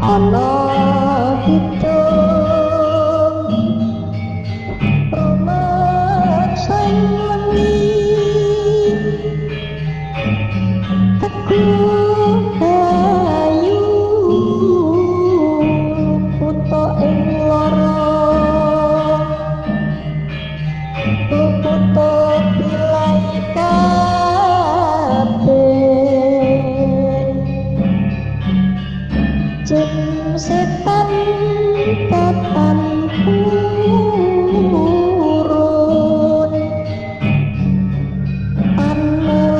Ana hitung rumaksan wengi teku ayu puto ing lara puto bilai kabeh jin setan tatan purun.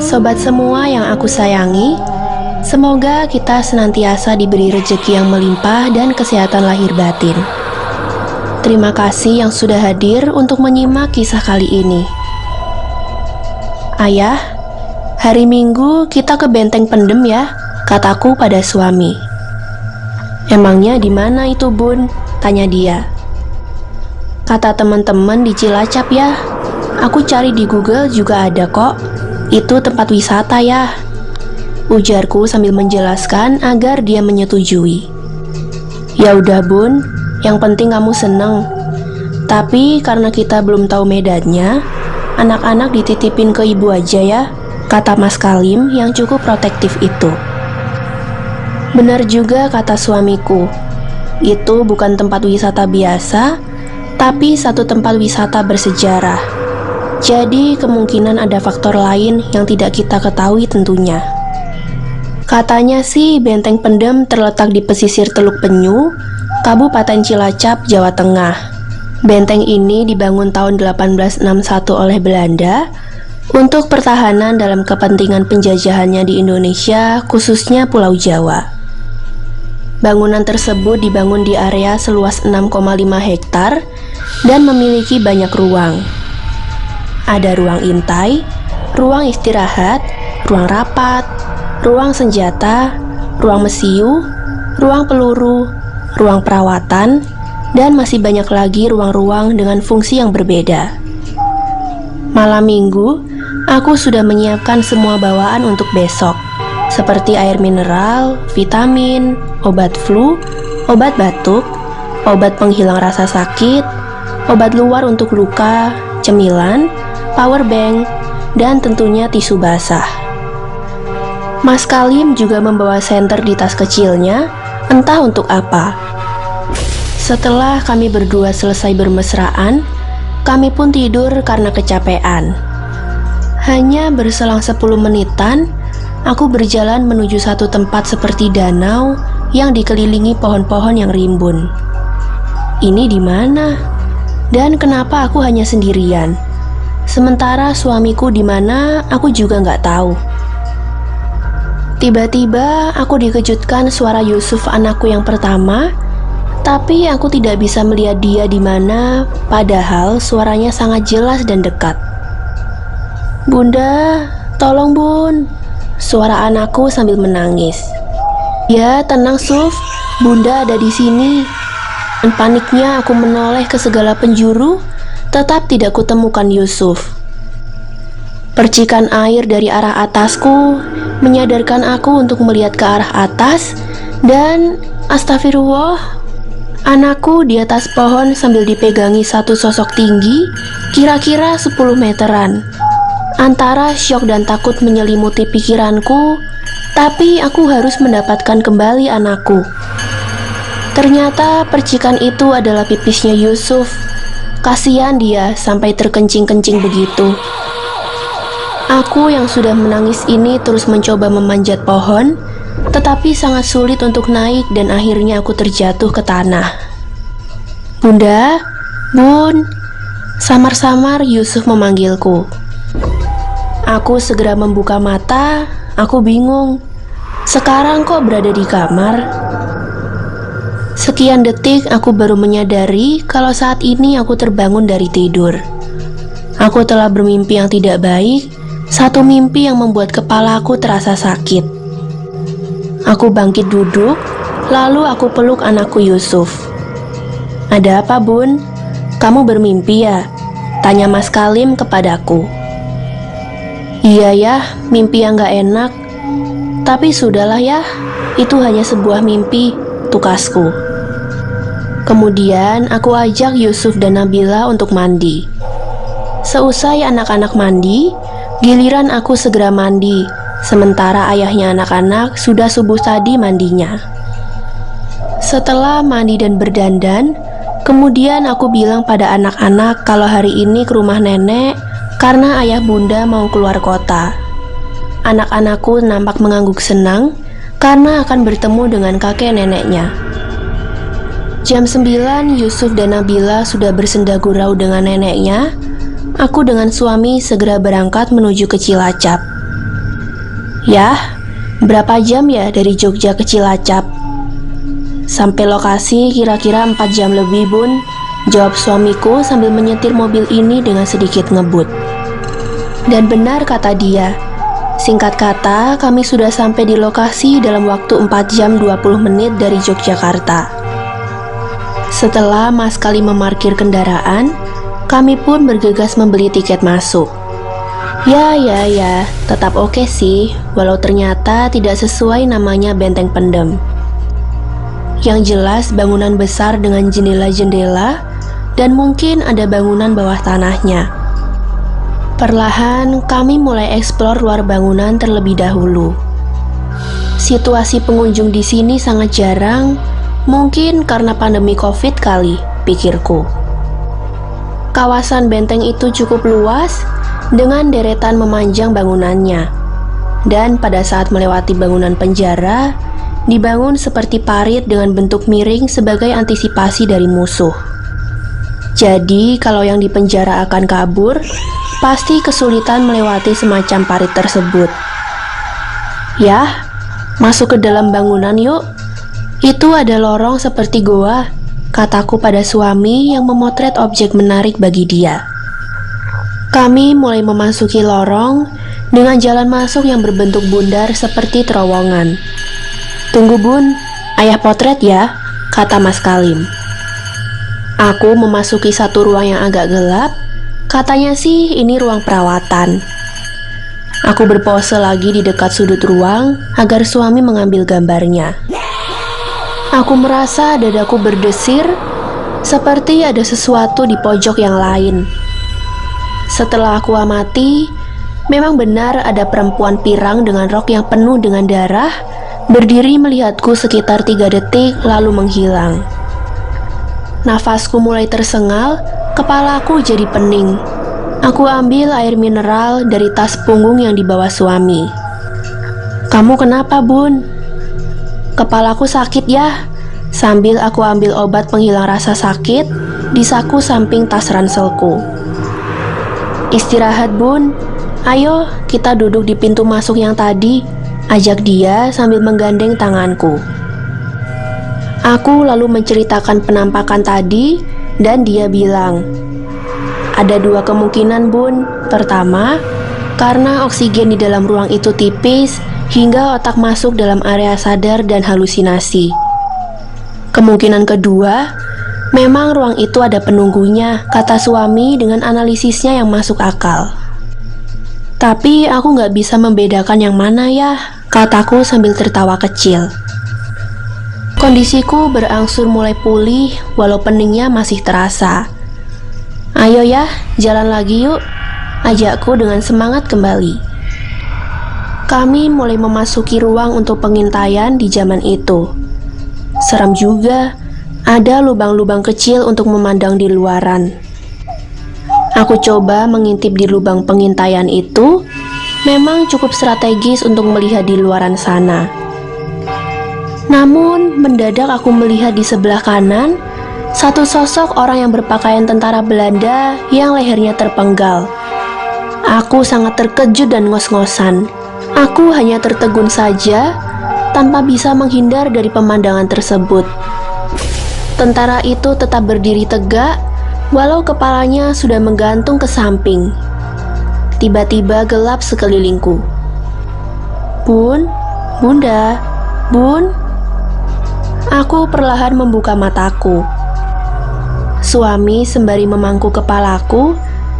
Sobat semua yang aku sayangi, semoga kita senantiasa diberi rezeki yang melimpah dan kesehatan lahir batin. Terima kasih yang sudah hadir untuk menyimak kisah kali ini. Ayah, hari Minggu kita ke Benteng Pendem ya, kataku pada suami. Emangnya di mana itu, Bun? Tanya dia. Kata teman-teman di Cilacap ya. Aku cari di Google juga ada kok. Itu tempat wisata ya, ujarku sambil menjelaskan agar dia menyetujui. Ya udah Bun, yang penting kamu seneng. Tapi karena kita belum tahu medannya, anak-anak dititipin ke ibu aja ya, kata Mas Kalim yang cukup protektif itu. Benar juga kata suamiku, itu bukan tempat wisata biasa, tapi satu tempat wisata bersejarah. Jadi kemungkinan ada faktor lain yang tidak kita ketahui tentunya. Katanya sih Benteng Pendem terletak di pesisir Teluk Penyu, Kabupaten Cilacap, Jawa Tengah. Benteng ini dibangun tahun 1861 oleh Belanda untuk pertahanan dalam kepentingan penjajahannya di Indonesia, khususnya Pulau Jawa. Bangunan tersebut dibangun di area seluas 6,5 hektar dan memiliki banyak ruang. Ada ruang intai, ruang istirahat, ruang rapat, ruang senjata, ruang mesiu, ruang peluru, ruang perawatan, dan masih banyak lagi ruang-ruang dengan fungsi yang berbeda. Malam Minggu, aku sudah menyiapkan semua bawaan untuk besok, seperti air mineral, vitamin, obat flu, obat batuk, obat penghilang rasa sakit, obat luar untuk luka, cemilan, power bank, dan tentunya tisu basah. Mas Kalim juga membawa senter di tas kecilnya, entah untuk apa. Setelah kami berdua selesai bermesraan, kami pun tidur karena kecapean. Hanya berselang 10 menitan, aku berjalan menuju satu tempat seperti danau yang dikelilingi pohon-pohon yang rimbun. Ini di mana? Dan kenapa aku hanya sendirian? Sementara suamiku di mana, aku juga nggak tahu. Tiba-tiba aku dikejutkan suara Yusuf, anakku yang pertama, tapi aku tidak bisa melihat dia di mana, padahal suaranya sangat jelas dan dekat. Bunda, tolong Bun, suara anakku sambil menangis. Ya, tenang Suf, Bunda ada di sini. Dan paniknya aku menoleh ke segala penjuru, tetap tidak kutemukan Yusuf. Percikan air dari arah atasku menyadarkan aku untuk melihat ke arah atas dan astagfirullah, anakku di atas pohon sambil dipegangi satu sosok tinggi, kira-kira 10 meteran. Antara syok dan takut menyelimuti pikiranku, tapi aku harus mendapatkan kembali anakku. Ternyata percikan itu adalah pipisnya Yusuf. Kasihan dia sampai terkencing-kencing begitu. Aku yang sudah menangis ini terus mencoba memanjat pohon, tetapi sangat sulit untuk naik dan akhirnya aku terjatuh ke tanah. Bunda, Bun, samar-samar Yusuf memanggilku. Aku segera membuka mata, aku bingung. Sekarang kok berada di kamar? Sekian detik aku baru menyadari kalau saat ini aku terbangun dari tidur. Aku telah bermimpi yang tidak baik, satu mimpi yang membuat kepalaku terasa sakit. Aku bangkit duduk, lalu aku peluk anakku Yusuf. Ada apa Bun? Kamu bermimpi ya? Tanya Mas Kalim kepadaku. Iya ya, mimpi yang gak enak. Tapi sudahlah ya, itu hanya sebuah mimpi. tukasku. Kemudian aku ajak Yusuf dan Nabila untuk mandi. Seusai anak-anak mandi, giliran aku segera mandi, sementara ayahnya anak-anak sudah subuh tadi mandinya. Setelah mandi dan berdandan, kemudian aku bilang pada anak-anak kalau hari ini ke rumah nenek karena ayah bunda mau keluar kota. Anak-anakku nampak mengangguk senang karena akan bertemu dengan kakek neneknya. Jam 9, Yusuf dan Nabila sudah bersenda gurau dengan neneknya. Aku dengan suami segera berangkat menuju ke Cilacap. Yah, berapa jam ya dari Jogja ke Cilacap? Sampai lokasi kira-kira 4 jam lebih, Bun, jawab suamiku sambil menyetir mobil ini dengan sedikit ngebut. Dan benar kata dia. Singkat kata, kami sudah sampai di lokasi dalam waktu 4 jam 20 menit dari Yogyakarta. Setelah mas kali memarkir kendaraan, kami pun bergegas membeli tiket masuk. Ya, tetap oke sih, walau ternyata tidak sesuai namanya Benteng Pendem. Yang jelas bangunan besar dengan jendela-jendela dan mungkin ada bangunan bawah tanahnya. Perlahan kami mulai eksplor luar bangunan terlebih dahulu. Situasi pengunjung di sini sangat jarang, mungkin karena pandemi Covid kali, pikirku. Kawasan benteng itu cukup luas dengan deretan memanjang bangunannya. Dan pada saat melewati bangunan penjara, dibangun seperti parit dengan bentuk miring sebagai antisipasi dari musuh. Jadi, kalau yang di penjara akan kabur, pasti kesulitan melewati semacam parit tersebut. Yah, masuk ke dalam bangunan yuk. Itu ada lorong seperti goa, kataku pada suami yang memotret objek menarik bagi dia. Kami mulai memasuki lorong dengan jalan masuk yang berbentuk bundar seperti terowongan. Tunggu Bun, ayah potret ya, kata Mas Kalim. Aku memasuki satu ruang yang agak gelap, katanya sih ini ruang perawatan. Aku berpose lagi di dekat sudut ruang agar suami mengambil gambarnya. Aku merasa dadaku berdesir, seperti ada sesuatu di pojok yang lain. Setelah aku amati, memang benar ada perempuan pirang dengan rok yang penuh dengan darah, berdiri melihatku sekitar 3 detik lalu menghilang. Nafasku mulai tersengal, kepalaku jadi pening. Aku ambil air mineral dari tas punggung yang dibawa suami. Kamu kenapa, Bun? Kepalaku sakit ya. Sambil aku ambil obat penghilang rasa sakit di saku samping tas ranselku. Istirahat Bun. Ayo kita duduk di pintu masuk yang tadi, ajak dia sambil menggandeng tanganku. Aku lalu menceritakan penampakan tadi dan dia bilang, ada 2 kemungkinan Bun. Pertama, karena oksigen di dalam ruang itu tipis hingga otak masuk dalam area sadar dan halusinasi. Kemungkinan kedua, memang ruang itu ada penunggunya, kata suami dengan analisisnya yang masuk akal. Tapi aku gak bisa membedakan yang mana ya, kataku sambil tertawa kecil. Kondisiku berangsur mulai pulih walau peningnya masih terasa. Ayo ya, jalan lagi yuk, ajakku dengan semangat kembali. Kami mulai memasuki ruang untuk pengintaian di zaman itu. Seram juga, ada lubang-lubang kecil untuk memandang di luaran. Aku coba mengintip di lubang pengintaian itu, memang cukup strategis untuk melihat di luaran sana. Namun, mendadak aku melihat di sebelah kanan, satu sosok orang yang berpakaian tentara Belanda yang lehernya terpenggal. Aku sangat terkejut dan ngos-ngosan. Aku hanya tertegun saja, tanpa bisa menghindar dari pemandangan tersebut. Tentara itu tetap berdiri tegak, walau kepalanya sudah menggantung ke samping. Tiba-tiba gelap sekelilingku. Bun, Bunda, Bun. Aku perlahan membuka mataku. Suami sembari memangku kepalaku,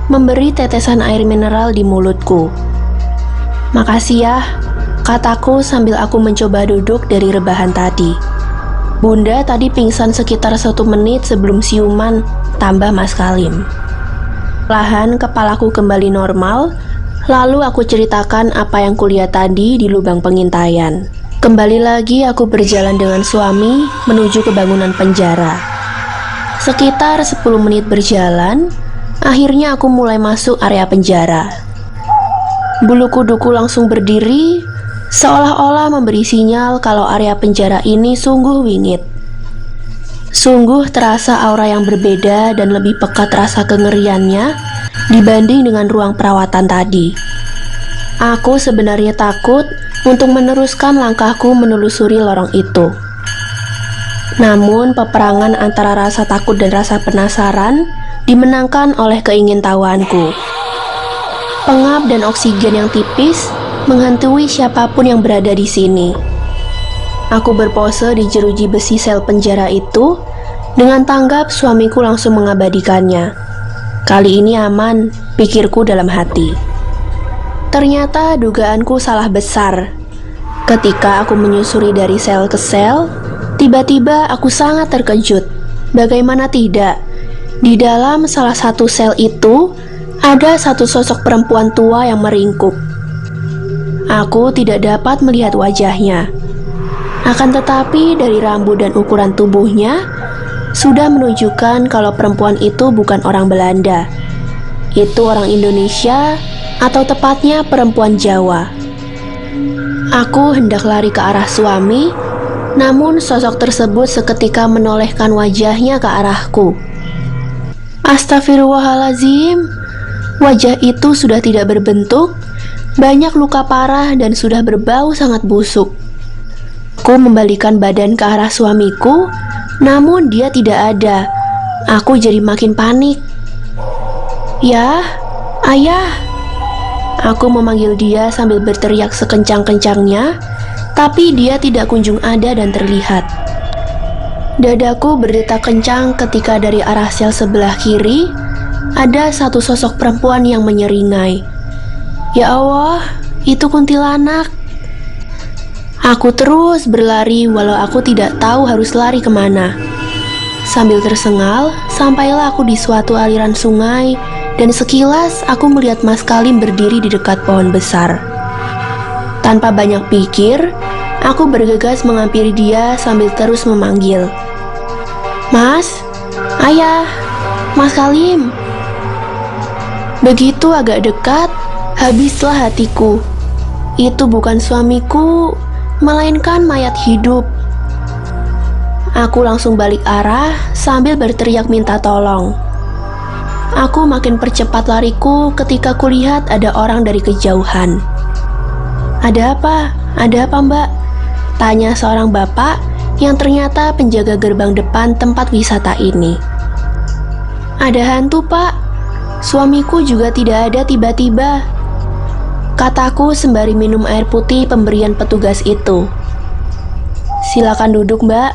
memberi tetesan air mineral di mulutku. Makasih ya, kataku sambil aku mencoba duduk dari rebahan tadi. Bunda tadi pingsan sekitar 1 menit sebelum siuman, tambah Mas Kalim. Perlahan kepalaku kembali normal, lalu aku ceritakan apa yang kulihat tadi di lubang pengintaian. Kembali lagi aku berjalan dengan suami menuju ke bangunan penjara. Sekitar 10 menit berjalan, akhirnya aku mulai masuk area penjara. Bulu kuduku langsung berdiri, seolah-olah memberi sinyal kalau area penjara ini sungguh wingit. Sungguh terasa aura yang berbeda dan lebih pekat rasa kengeriannya dibanding dengan ruang perawatan tadi. Aku sebenarnya takut untuk meneruskan langkahku menelusuri lorong itu. Namun peperangan antara rasa takut dan rasa penasaran dimenangkan oleh keingintahuanku. Pengap dan oksigen yang tipis menghantui siapapun yang berada di sini. Aku berpose di jeruji besi sel penjara itu dengan tanggap suamiku langsung mengabadikannya. Kali ini aman, pikirku dalam hati. Ternyata dugaanku salah besar. Ketika aku menyusuri dari sel ke sel, tiba-tiba aku sangat terkejut. Bagaimana tidak? Di dalam salah satu sel itu ada satu sosok perempuan tua yang meringkuk. Aku tidak dapat melihat wajahnya. Akan tetapi dari rambut dan ukuran tubuhnya sudah menunjukkan kalau perempuan itu bukan orang Belanda. Itu orang Indonesia, atau tepatnya perempuan Jawa. Aku hendak lari ke arah suami, namun sosok tersebut seketika menolehkan wajahnya ke arahku. Astagfirullahalazim, wajah itu sudah tidak berbentuk, banyak luka parah dan sudah berbau sangat busuk. Aku membalikan badan ke arah suamiku, namun dia tidak ada. Aku jadi makin panik. "Ya, ayah." Aku memanggil dia sambil berteriak sekencang-kencangnya, tapi dia tidak kunjung ada dan terlihat. Dadaku berdetak kencang ketika dari arah sel sebelah kiri ada satu sosok perempuan yang menyeringai. Ya Allah, itu kuntilanak. Aku terus berlari walau aku tidak tahu harus lari kemana. Sambil tersengal, sampailah aku di suatu aliran sungai dan sekilas aku melihat Mas Kalim berdiri di dekat pohon besar. Tanpa banyak pikir, aku bergegas menghampiri dia sambil terus memanggil. "Mas, ayah, Mas Kalim." Begitu agak dekat, habislah hatiku. Itu bukan suamiku, melainkan mayat hidup. Aku langsung balik arah sambil berteriak minta tolong. Aku makin percepat lariku ketika kulihat ada orang dari kejauhan. "Ada apa? Ada apa, Mbak?" tanya seorang bapak yang ternyata penjaga gerbang depan tempat wisata ini. "Ada hantu, Pak. Suamiku juga tidak ada tiba-tiba," kataku sembari minum air putih pemberian petugas itu. "Silakan duduk, Mbak.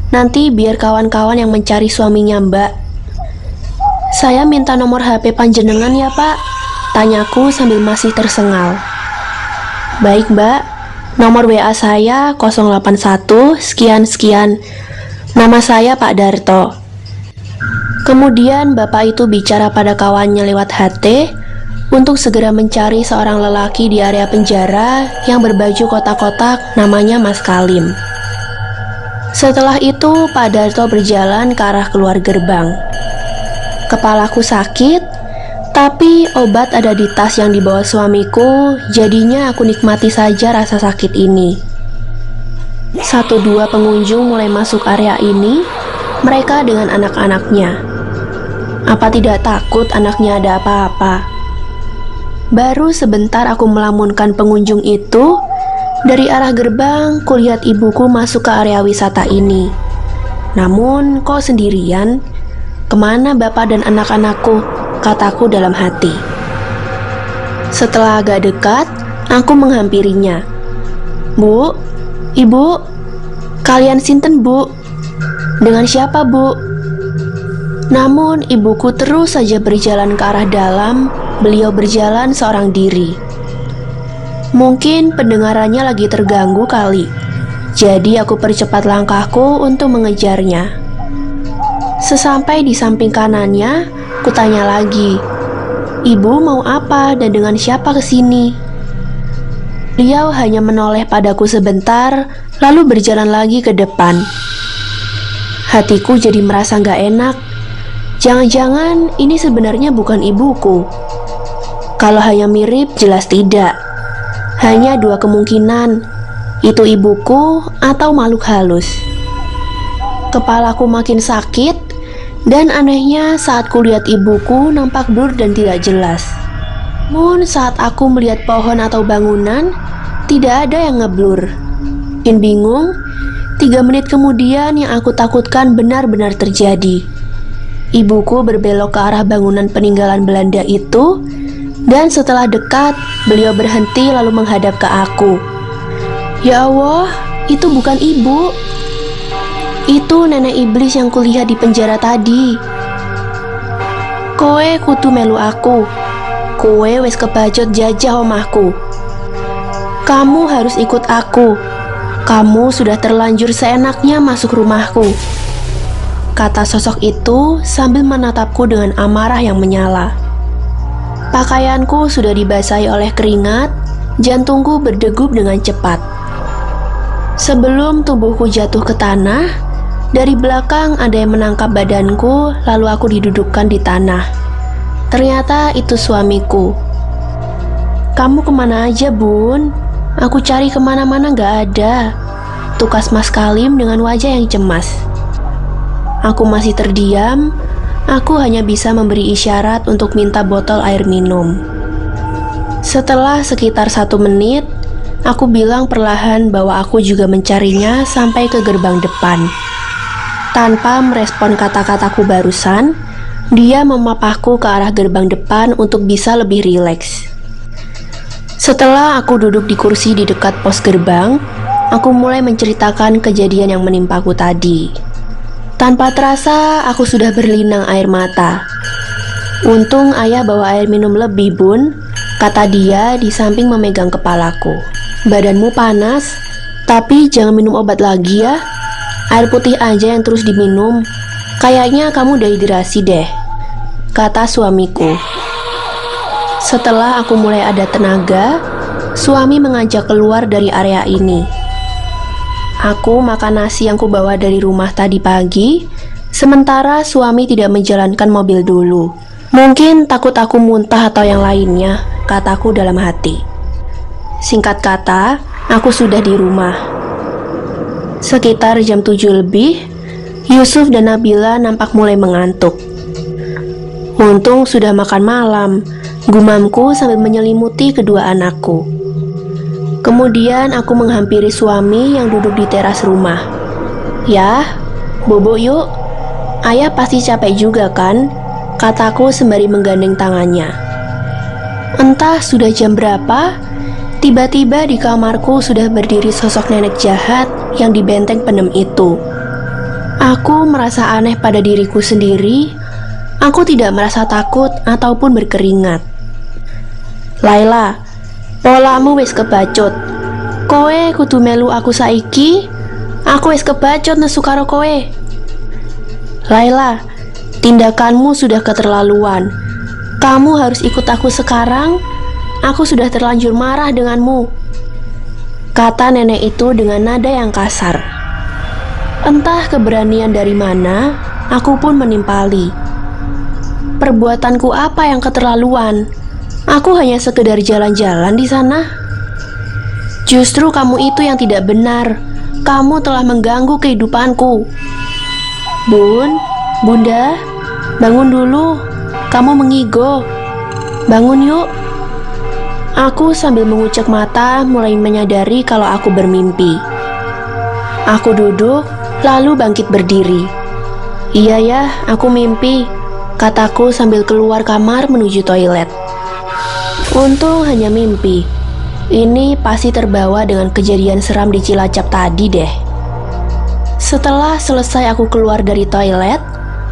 Nanti biar kawan-kawan yang mencari suaminya, Mbak." "Saya minta nomor HP panjenengan ya, Pak," tanyaku sambil masih tersengal. "Baik, Mbak. Nomor WA saya 081 sekian-sekian. Nama saya Pak Darto." Kemudian bapak itu bicara pada kawannya lewat HT untuk segera mencari seorang lelaki di area penjara yang berbaju kotak-kotak namanya Mas Kalim. Setelah itu Pak Darto berjalan ke arah keluar gerbang. Kepalaku sakit, tapi obat ada di tas yang dibawa suamiku, jadinya aku nikmati saja rasa sakit ini. 1-2 pengunjung mulai masuk area ini, mereka dengan anak-anaknya. Apa tidak takut anaknya ada apa-apa? Baru sebentar aku melamunkan pengunjung itu, dari arah gerbang kulihat ibuku masuk ke area wisata ini. Namun kok sendirian? Kemana bapak dan anak-anakku? Kataku dalam hati. Setelah agak dekat, aku menghampirinya. "Bu, ibu, kalian sinten, Bu? Dengan siapa, Bu?" Namun ibuku terus saja berjalan ke arah dalam. Beliau berjalan seorang diri. Mungkin pendengarannya lagi terganggu kali. Jadi aku percepat langkahku untuk mengejarnya. Sesampai di samping kanannya, kutanya lagi, "Ibu mau apa dan dengan siapa kesini?" Beliau hanya menoleh padaku sebentar, lalu berjalan lagi ke depan. Hatiku jadi merasa gak enak. Jangan-jangan ini sebenarnya bukan ibuku. Kalau hanya mirip, jelas tidak. Hanya dua kemungkinan, itu ibuku atau makhluk halus. Kepalaku makin sakit, dan anehnya saat kulihat ibuku nampak blur dan tidak jelas. Namun saat aku melihat pohon atau bangunan, tidak ada yang ngeblur. Bikin bingung, 3 menit kemudian yang aku takutkan benar-benar terjadi. Ibuku berbelok ke arah bangunan peninggalan Belanda itu, dan setelah dekat, beliau berhenti lalu menghadap ke aku. Ya Allah, itu bukan ibu. Itu nenek iblis yang kulihat di penjara tadi. Kowe kudu melu aku. Kowe wis kebajot jajah omahku. Kamu harus ikut aku. Kamu sudah terlanjur seenaknya masuk rumahku, kata sosok itu sambil menatapku dengan amarah yang menyala. Pakaianku sudah dibasahi oleh keringat, jantungku berdegup dengan cepat. Sebelum tubuhku jatuh ke tanah, dari belakang ada yang menangkap badanku, lalu aku didudukkan di tanah. Ternyata itu suamiku. "Kamu kemana aja, Bun? Aku cari kemana-mana gak ada," tukas Mas Kalim dengan wajah yang cemas. Aku masih terdiam. Aku hanya bisa memberi isyarat untuk minta botol air minum. Setelah sekitar 1 menit, aku bilang perlahan bahwa aku juga mencarinya sampai ke gerbang depan. Tanpa merespon kata-kataku barusan, dia memapahku ke arah gerbang depan untuk bisa lebih rileks. Setelah aku duduk di kursi di dekat pos gerbang, aku mulai menceritakan kejadian yang menimpaku tadi. Tanpa terasa, aku sudah berlinang air mata. "Untung ayah bawa air minum lebih, Bun," kata dia di samping memegang kepalaku. "Badanmu panas, tapi jangan minum obat lagi ya. Air putih aja yang terus diminum. Kayaknya kamu dehidrasi deh," kata suamiku. Setelah aku mulai ada tenaga, suami mengajak keluar dari area ini. Aku makan nasi yang kubawa dari rumah tadi pagi, sementara suami tidak menjalankan mobil dulu. Mungkin takut aku muntah atau yang lainnya, kataku dalam hati. Singkat kata, aku sudah di rumah. Sekitar jam 7 lebih, Yusuf dan Nabila nampak mulai mengantuk. Untung sudah makan malam, gumamku sambil menyelimuti kedua anakku. Kemudian aku menghampiri suami yang duduk di teras rumah. "Ya, bobo yuk. Ayah pasti capek juga kan?" kataku sembari menggandeng tangannya. Entah sudah jam berapa, tiba-tiba di kamarku sudah berdiri sosok nenek jahat yang di benteng pendem itu. Aku merasa aneh pada diriku sendiri. Aku tidak merasa takut ataupun berkeringat. "Laila, polamu wis kebacut. Kowe kudu melu aku saiki. Aku wis kebacut nesu karo kowe." "Laila, tindakanmu sudah keterlaluan. Kamu harus ikut aku sekarang. Aku sudah terlanjur marah denganmu," kata nenek itu dengan nada yang kasar. Entah keberanian dari mana, aku pun menimpali. Perbuatanku apa yang keterlaluan? Aku hanya sekedar jalan-jalan di sana. Justru kamu itu yang tidak benar. Kamu telah mengganggu kehidupanku. "Bun, Bunda, bangun dulu. Kamu mengigo. Bangun yuk." Aku sambil mengucek mata mulai menyadari kalau aku bermimpi. Aku duduk, lalu bangkit berdiri. "Iya ya, aku mimpi," kataku sambil keluar kamar menuju toilet. Untung hanya mimpi. Ini pasti terbawa dengan kejadian seram di Cilacap tadi deh. Setelah selesai aku keluar dari toilet,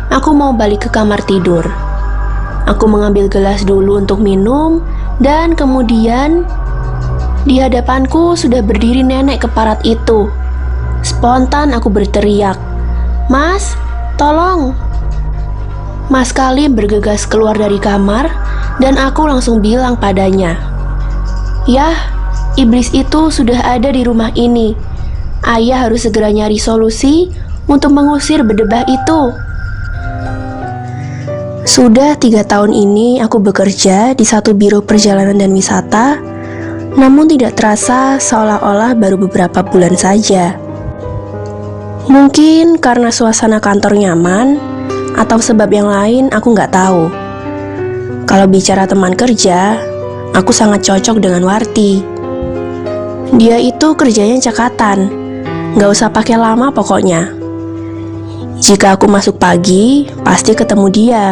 aku mau balik ke kamar tidur. Aku mengambil gelas dulu untuk minum, dan kemudian di hadapanku sudah berdiri nenek keparat itu. Spontan aku berteriak, "Mas, tolong!" Mas Kalim bergegas keluar dari kamar dan aku langsung bilang padanya, "Yah, iblis itu sudah ada di rumah ini. Ayah harus segera nyari solusi untuk mengusir berdebah itu." Sudah 3 tahun ini aku bekerja di satu biro perjalanan dan wisata, namun tidak terasa seolah-olah baru beberapa bulan saja. Mungkin karena suasana kantor nyaman, atau sebab yang lain aku nggak tahu. Kalau bicara teman kerja, aku sangat cocok dengan Warti. Dia itu kerjanya cekatan, nggak usah pakai lama pokoknya. Jika aku masuk pagi, pasti ketemu dia.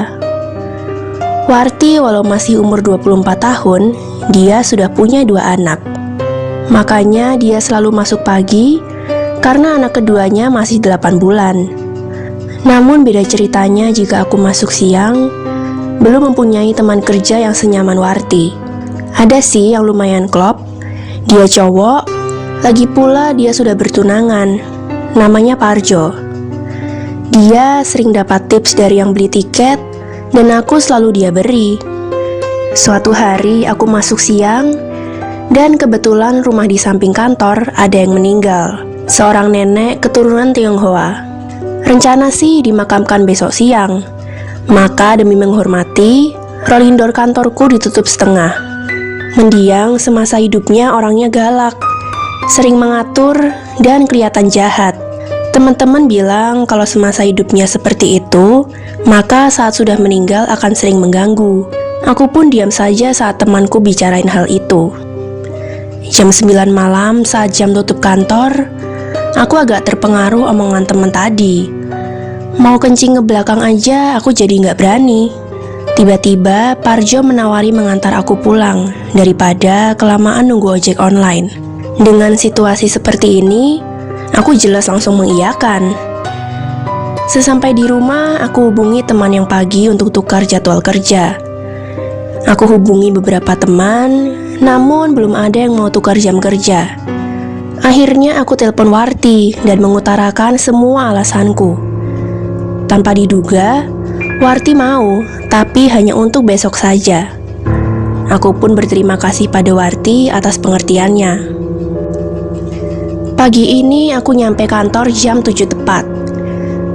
Warti walau masih umur 24 tahun, dia sudah punya 2 anak. Makanya dia selalu masuk pagi, karena anak keduanya masih 8 bulan. Namun beda ceritanya jika aku masuk siang, belum mempunyai teman kerja yang senyaman Warti. Ada sih yang lumayan klop, dia cowok, lagi pula dia sudah bertunangan, namanya Parjo. Dia sering dapat tips dari yang beli tiket, dan aku selalu dia beri. Suatu hari aku masuk siang, dan kebetulan rumah di samping kantor ada yang meninggal. Seorang nenek keturunan Tionghoa. Rencana sih dimakamkan besok siang. Maka demi menghormati, rolling door kantorku ditutup setengah. Mendiang semasa hidupnya orangnya galak, sering mengatur, dan kelihatan jahat. Teman-teman bilang kalau semasa hidupnya seperti itu, maka saat sudah meninggal akan sering mengganggu. Aku pun diam saja saat temanku bicarain hal itu. Jam 9 malam saat jam tutup kantor, aku agak terpengaruh omongan teman tadi. Mau kencing ke belakang aja aku jadi nggak berani. Tiba-tiba Parjo menawari mengantar aku pulang daripada kelamaan nunggu ojek online. Dengan situasi seperti ini, aku jelas langsung mengiyakan. Sesampai di rumah, aku hubungi teman yang pagi untuk tukar jadwal kerja. Aku hubungi beberapa teman, namun belum ada yang mau tukar jam kerja. Akhirnya aku telepon Warti dan mengutarakan semua alasanku. Tanpa diduga, Warti mau, tapi hanya untuk besok saja. Aku pun berterima kasih pada Warti atas pengertiannya. Pagi ini aku nyampe kantor jam 7 tepat.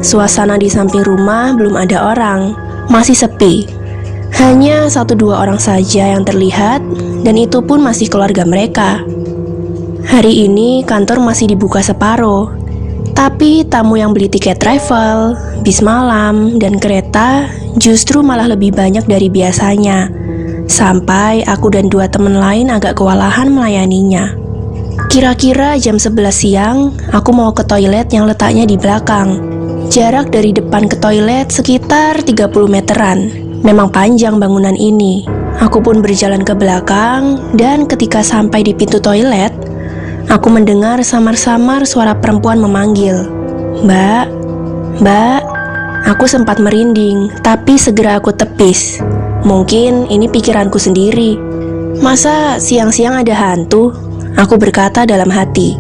Suasana di samping rumah belum ada orang, masih sepi. Hanya 1-2 orang saja yang terlihat, dan itu pun masih keluarga mereka. Hari ini kantor masih dibuka separuh, tapi tamu yang beli tiket travel, bis malam, dan kereta justru malah lebih banyak dari biasanya. Sampai aku dan 2 teman lain agak kewalahan melayaninya. Kira-kira jam 11 siang, aku mau ke toilet yang letaknya di belakang. Jarak dari depan ke toilet sekitar 30 meteran. Memang panjang bangunan ini. Aku pun berjalan ke belakang, dan ketika sampai di pintu toilet, aku mendengar samar-samar suara perempuan memanggil, "Mbak, Mbak." Aku sempat merinding, tapi segera aku tepis. Mungkin ini pikiranku sendiri. Masa siang-siang ada hantu? Aku berkata dalam hati.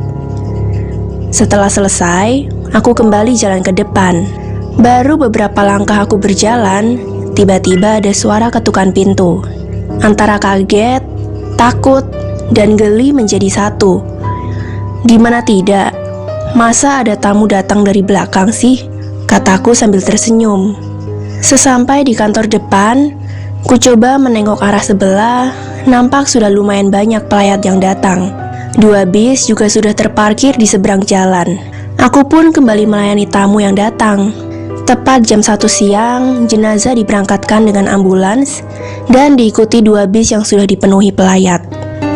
Setelah selesai, aku kembali jalan ke depan. Baru beberapa langkah aku berjalan, tiba-tiba ada suara ketukan pintu. Antara kaget, takut, dan geli menjadi satu. Gimana tidak? Masa ada tamu datang dari belakang sih? Kataku sambil tersenyum. Sesampai di kantor depan, ku coba menengok arah sebelah. Nampak sudah lumayan banyak pelayat yang datang. 2 bis juga sudah terparkir di seberang jalan. Aku pun kembali melayani tamu yang datang. Tepat jam 1 siang, jenazah diberangkatkan dengan ambulans dan diikuti 2 bis yang sudah dipenuhi pelayat.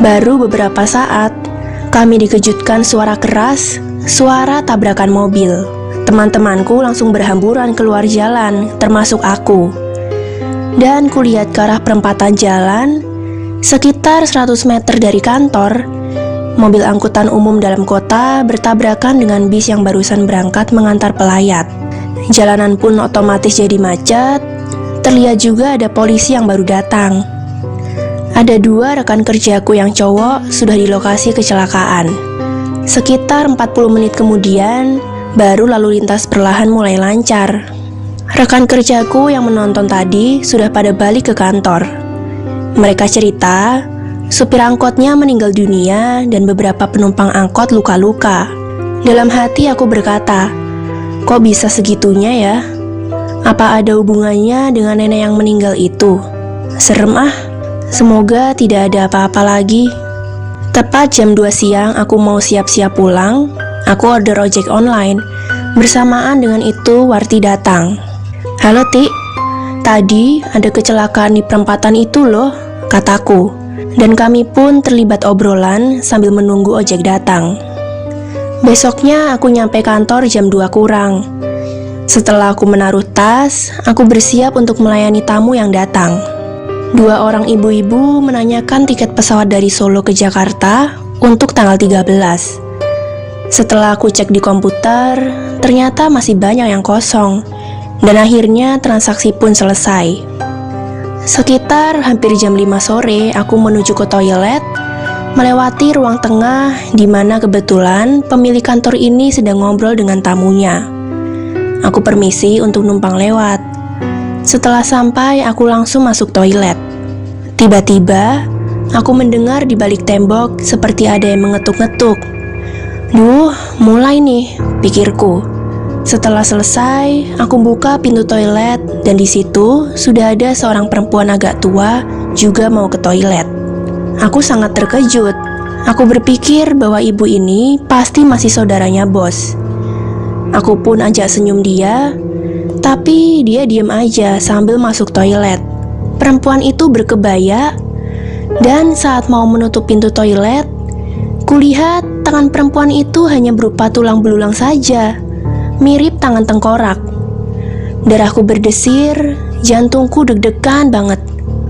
Baru beberapa saat, kami dikejutkan suara keras, suara tabrakan mobil. Teman-temanku langsung berhamburan keluar jalan, termasuk aku. Dan kulihat ke arah perempatan jalan, sekitar 100 meter dari kantor, mobil angkutan umum dalam kota bertabrakan dengan bis yang barusan berangkat mengantar pelayat. Jalanan pun otomatis jadi macet. Terlihat juga ada polisi yang baru datang. Ada 2 rekan kerjaku yang cowok sudah di lokasi kecelakaan. Sekitar 40 menit kemudian, baru lalu lintas perlahan mulai lancar. Rekan kerjaku yang menonton tadi sudah pada balik ke kantor. Mereka cerita, supir angkotnya meninggal dunia dan beberapa penumpang angkot luka-luka. Dalam hati aku berkata, kok bisa segitunya ya? Apa ada hubungannya dengan nenek yang meninggal itu? Serem ah, semoga tidak ada apa-apa lagi. Tepat jam 2 siang aku mau siap-siap pulang, aku order ojek online. Bersamaan dengan itu Warti datang. Halo Ti, tadi ada kecelakaan di perempatan itu loh, kataku. Dan kami pun terlibat obrolan sambil menunggu ojek datang. Besoknya aku nyampe kantor jam 2 kurang. Setelah aku menaruh tas, aku bersiap untuk melayani tamu yang datang. 2 orang ibu-ibu menanyakan tiket pesawat dari Solo ke Jakarta untuk tanggal 13. Setelah aku cek di komputer, ternyata masih banyak yang kosong. Dan akhirnya transaksi pun selesai. Sekitar hampir jam 5 sore, aku menuju ke toilet, melewati ruang tengah di mana kebetulan pemilik kantor ini sedang ngobrol dengan tamunya. Aku permisi untuk numpang lewat. Setelah sampai, aku langsung masuk toilet. Tiba-tiba, aku mendengar di balik tembok seperti ada yang mengetuk-ngetuk. Duh, mulai nih, pikirku. Setelah selesai, aku buka pintu toilet dan di situ sudah ada seorang perempuan agak tua juga mau ke toilet. Aku sangat terkejut. Aku berpikir bahwa ibu ini pasti masih saudaranya bos. Aku pun ajak senyum dia, tapi dia diam aja sambil masuk toilet. Perempuan itu berkebaya, dan saat mau menutup pintu toilet, kulihat tangan perempuan itu hanya berupa tulang belulang saja, mirip tangan tengkorak. Darahku berdesir, jantungku deg-degan banget.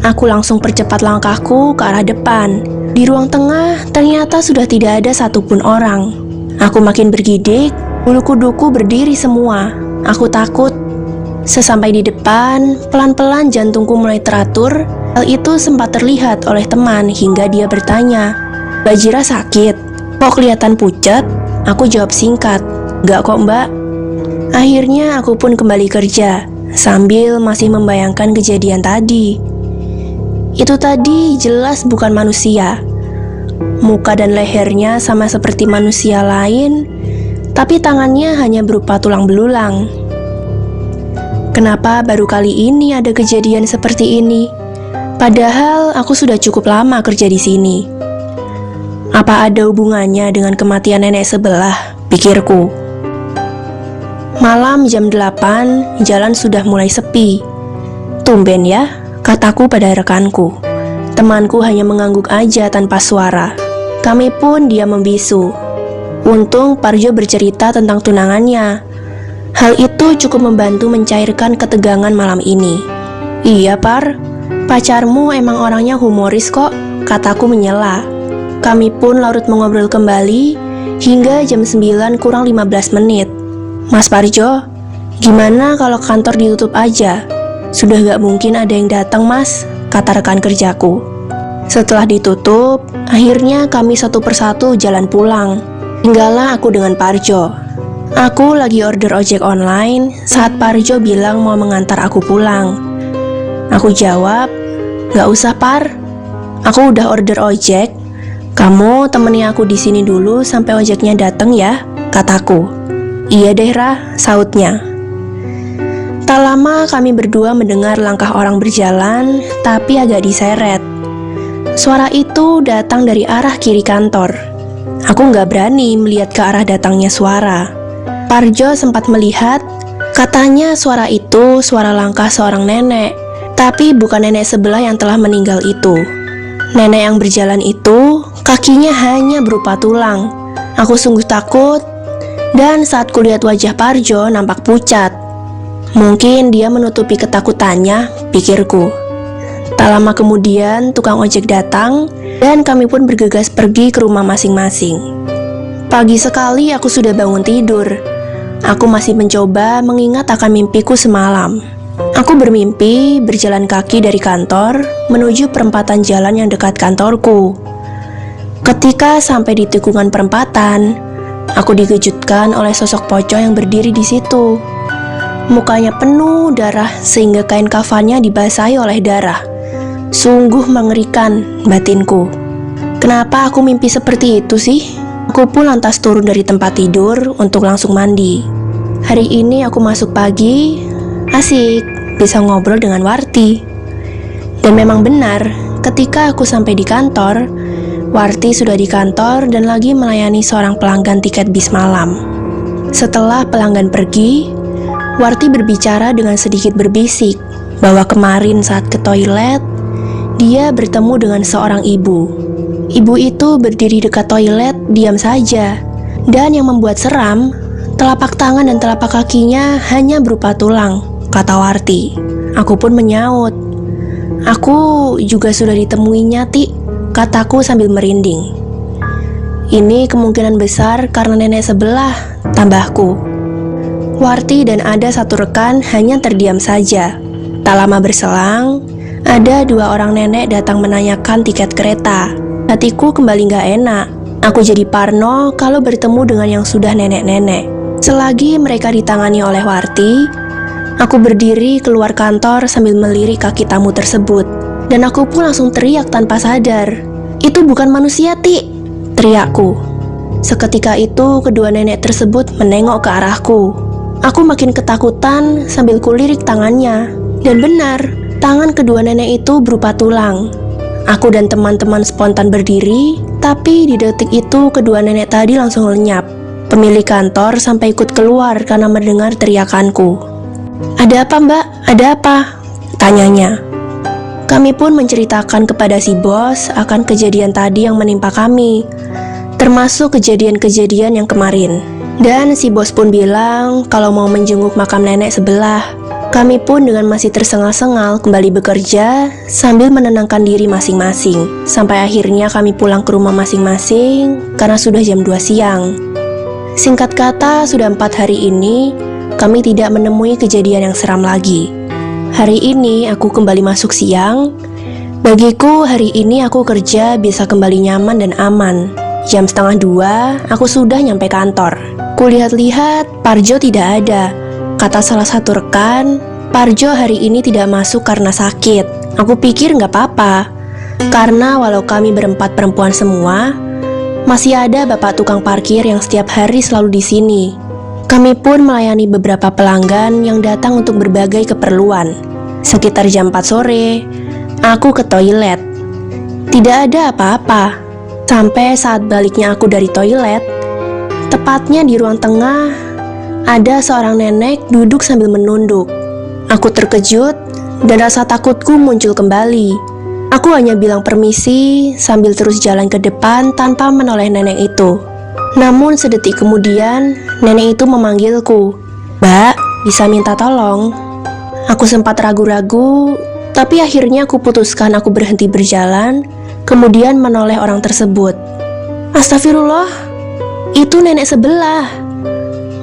Aku langsung percepat langkahku ke arah depan. Di ruang tengah ternyata sudah tidak ada satupun orang. Aku makin bergidik, bulu kuduku berdiri semua. Aku takut. Sesampai di depan, pelan-pelan jantungku mulai teratur. Hal itu sempat terlihat oleh teman hingga dia bertanya, "Mbak Jira sakit? Kok kelihatan pucat?" Aku jawab singkat, "Gak kok mbak." Akhirnya aku pun kembali kerja, sambil masih membayangkan kejadian tadi. Itu tadi jelas bukan manusia. Muka dan lehernya sama seperti manusia lain, tapi tangannya hanya berupa tulang belulang. Kenapa baru kali ini ada kejadian seperti ini? Padahal aku sudah cukup lama kerja di sini. Apa ada hubungannya dengan kematian nenek sebelah? Pikirku. Malam jam 8, jalan sudah mulai sepi. Tumben ya, kataku pada rekanku. Temanku hanya mengangguk aja tanpa suara. Kami pun diam membisu. Untung Parjo bercerita tentang tunangannya. Hal itu cukup membantu mencairkan ketegangan malam ini. Iya Par, pacarmu emang orangnya humoris kok, kataku menyela. Kami pun larut mengobrol kembali hingga jam 9 kurang 15 menit. Mas Parjo, gimana kalau kantor ditutup aja? Sudah gak mungkin ada yang datang mas, kata rekan kerjaku. Setelah ditutup, akhirnya kami satu persatu jalan pulang. Tinggallah aku dengan Parjo. Aku lagi order ojek online saat Parjo bilang mau mengantar aku pulang. Aku jawab, "Gak usah Par, aku udah order ojek. Kamu temani aku di sini dulu sampai ojeknya datang ya," kataku. "Iya deh Ra," sautnya. Tak lama kami berdua mendengar langkah orang berjalan, tapi agak diseret. Suara itu datang dari arah kiri kantor. Aku gak berani melihat ke arah datangnya suara. Parjo sempat melihat, katanya suara itu suara langkah seorang nenek, tapi bukan nenek sebelah yang telah meninggal itu. Nenek yang berjalan itu, kakinya hanya berupa tulang. Aku sungguh takut, dan saat kulihat wajah Parjo nampak pucat. Mungkin dia menutupi ketakutannya, pikirku. Tak lama kemudian, tukang ojek datang, dan kami pun bergegas pergi ke rumah masing-masing. Pagi sekali aku sudah bangun tidur. Aku masih mencoba mengingat akan mimpiku semalam. Aku bermimpi berjalan kaki dari kantor menuju perempatan jalan yang dekat kantorku. Ketika sampai di tikungan perempatan, aku dikejutkan oleh sosok pocong yang berdiri di situ. Mukanya penuh darah sehingga kain kafannya dibasahi oleh darah. Sungguh mengerikan, batinku. Kenapa aku mimpi seperti itu sih? Aku pun lantas turun dari tempat tidur untuk langsung mandi. Hari ini aku masuk pagi, asik, bisa ngobrol dengan Warti. Dan memang benar, ketika aku sampai di kantor, Warti sudah di kantor dan lagi melayani seorang pelanggan tiket bis malam. Setelah pelanggan pergi, Warti berbicara dengan sedikit berbisik bahwa kemarin saat ke toilet, dia bertemu dengan seorang ibu. Ibu itu berdiri dekat toilet diam saja, dan yang membuat seram, telapak tangan dan telapak kakinya hanya berupa tulang, kata Warti. Aku pun menyaut. Aku juga sudah ditemuinya, Ti, kataku sambil merinding. Ini kemungkinan besar karena nenek sebelah, tambahku. Warti dan ada satu rekan hanya terdiam saja. Tak lama berselang, ada dua orang nenek datang menanyakan tiket kereta. Hatiku kembali gak enak. Aku jadi parno kalau bertemu dengan yang sudah nenek-nenek. Selagi mereka ditangani oleh Warti, aku berdiri keluar kantor sambil melirik kaki tamu tersebut. Dan aku pun langsung teriak tanpa sadar. Itu bukan manusia, Ti, teriakku. Seketika itu kedua nenek tersebut menengok ke arahku. Aku makin ketakutan sambil kulirik tangannya. Dan benar, tangan kedua nenek itu berupa tulang. Aku dan teman-teman spontan berdiri, tapi di detik itu kedua nenek tadi langsung lenyap. Pemilik kantor sampai ikut keluar karena mendengar teriakanku. Ada apa, Mbak? Ada apa? Tanyanya. Kami pun menceritakan kepada si bos akan kejadian tadi yang menimpa kami, termasuk kejadian-kejadian yang kemarin. Dan si bos pun bilang kalau mau menjenguk makam nenek sebelah. Kami pun dengan masih tersengal-sengal kembali bekerja sambil menenangkan diri masing-masing. Sampai akhirnya kami pulang ke rumah masing-masing karena sudah jam 2 siang. Singkat kata, sudah 4 hari ini kami tidak menemui kejadian yang seram lagi. Hari ini aku kembali masuk siang. Bagiku hari ini aku kerja bisa kembali nyaman dan aman. Jam 1:30 aku sudah nyampe kantor. Kulihat-lihat Parjo tidak ada. Kata salah satu rekan, Parjo hari ini tidak masuk karena sakit. Aku pikir nggak apa-apa, karena walau kami berempat perempuan semua, masih ada bapak tukang parkir yang setiap hari selalu di sini. Kami pun melayani beberapa pelanggan yang datang untuk berbagai keperluan. Sekitar jam 4 sore, aku ke toilet. Tidak ada apa-apa. Sampai saat baliknya aku dari toilet, tepatnya di ruang tengah, ada seorang nenek duduk sambil menunduk. Aku terkejut dan rasa takutku muncul kembali. Aku hanya bilang permisi sambil terus jalan ke depan tanpa menoleh nenek itu. Namun sedetik kemudian, nenek itu memanggilku. "Mbak, bisa minta tolong?" Aku sempat ragu-ragu, tapi akhirnya aku putuskan aku berhenti berjalan, kemudian menoleh orang tersebut. Astagfirullah, itu nenek sebelah.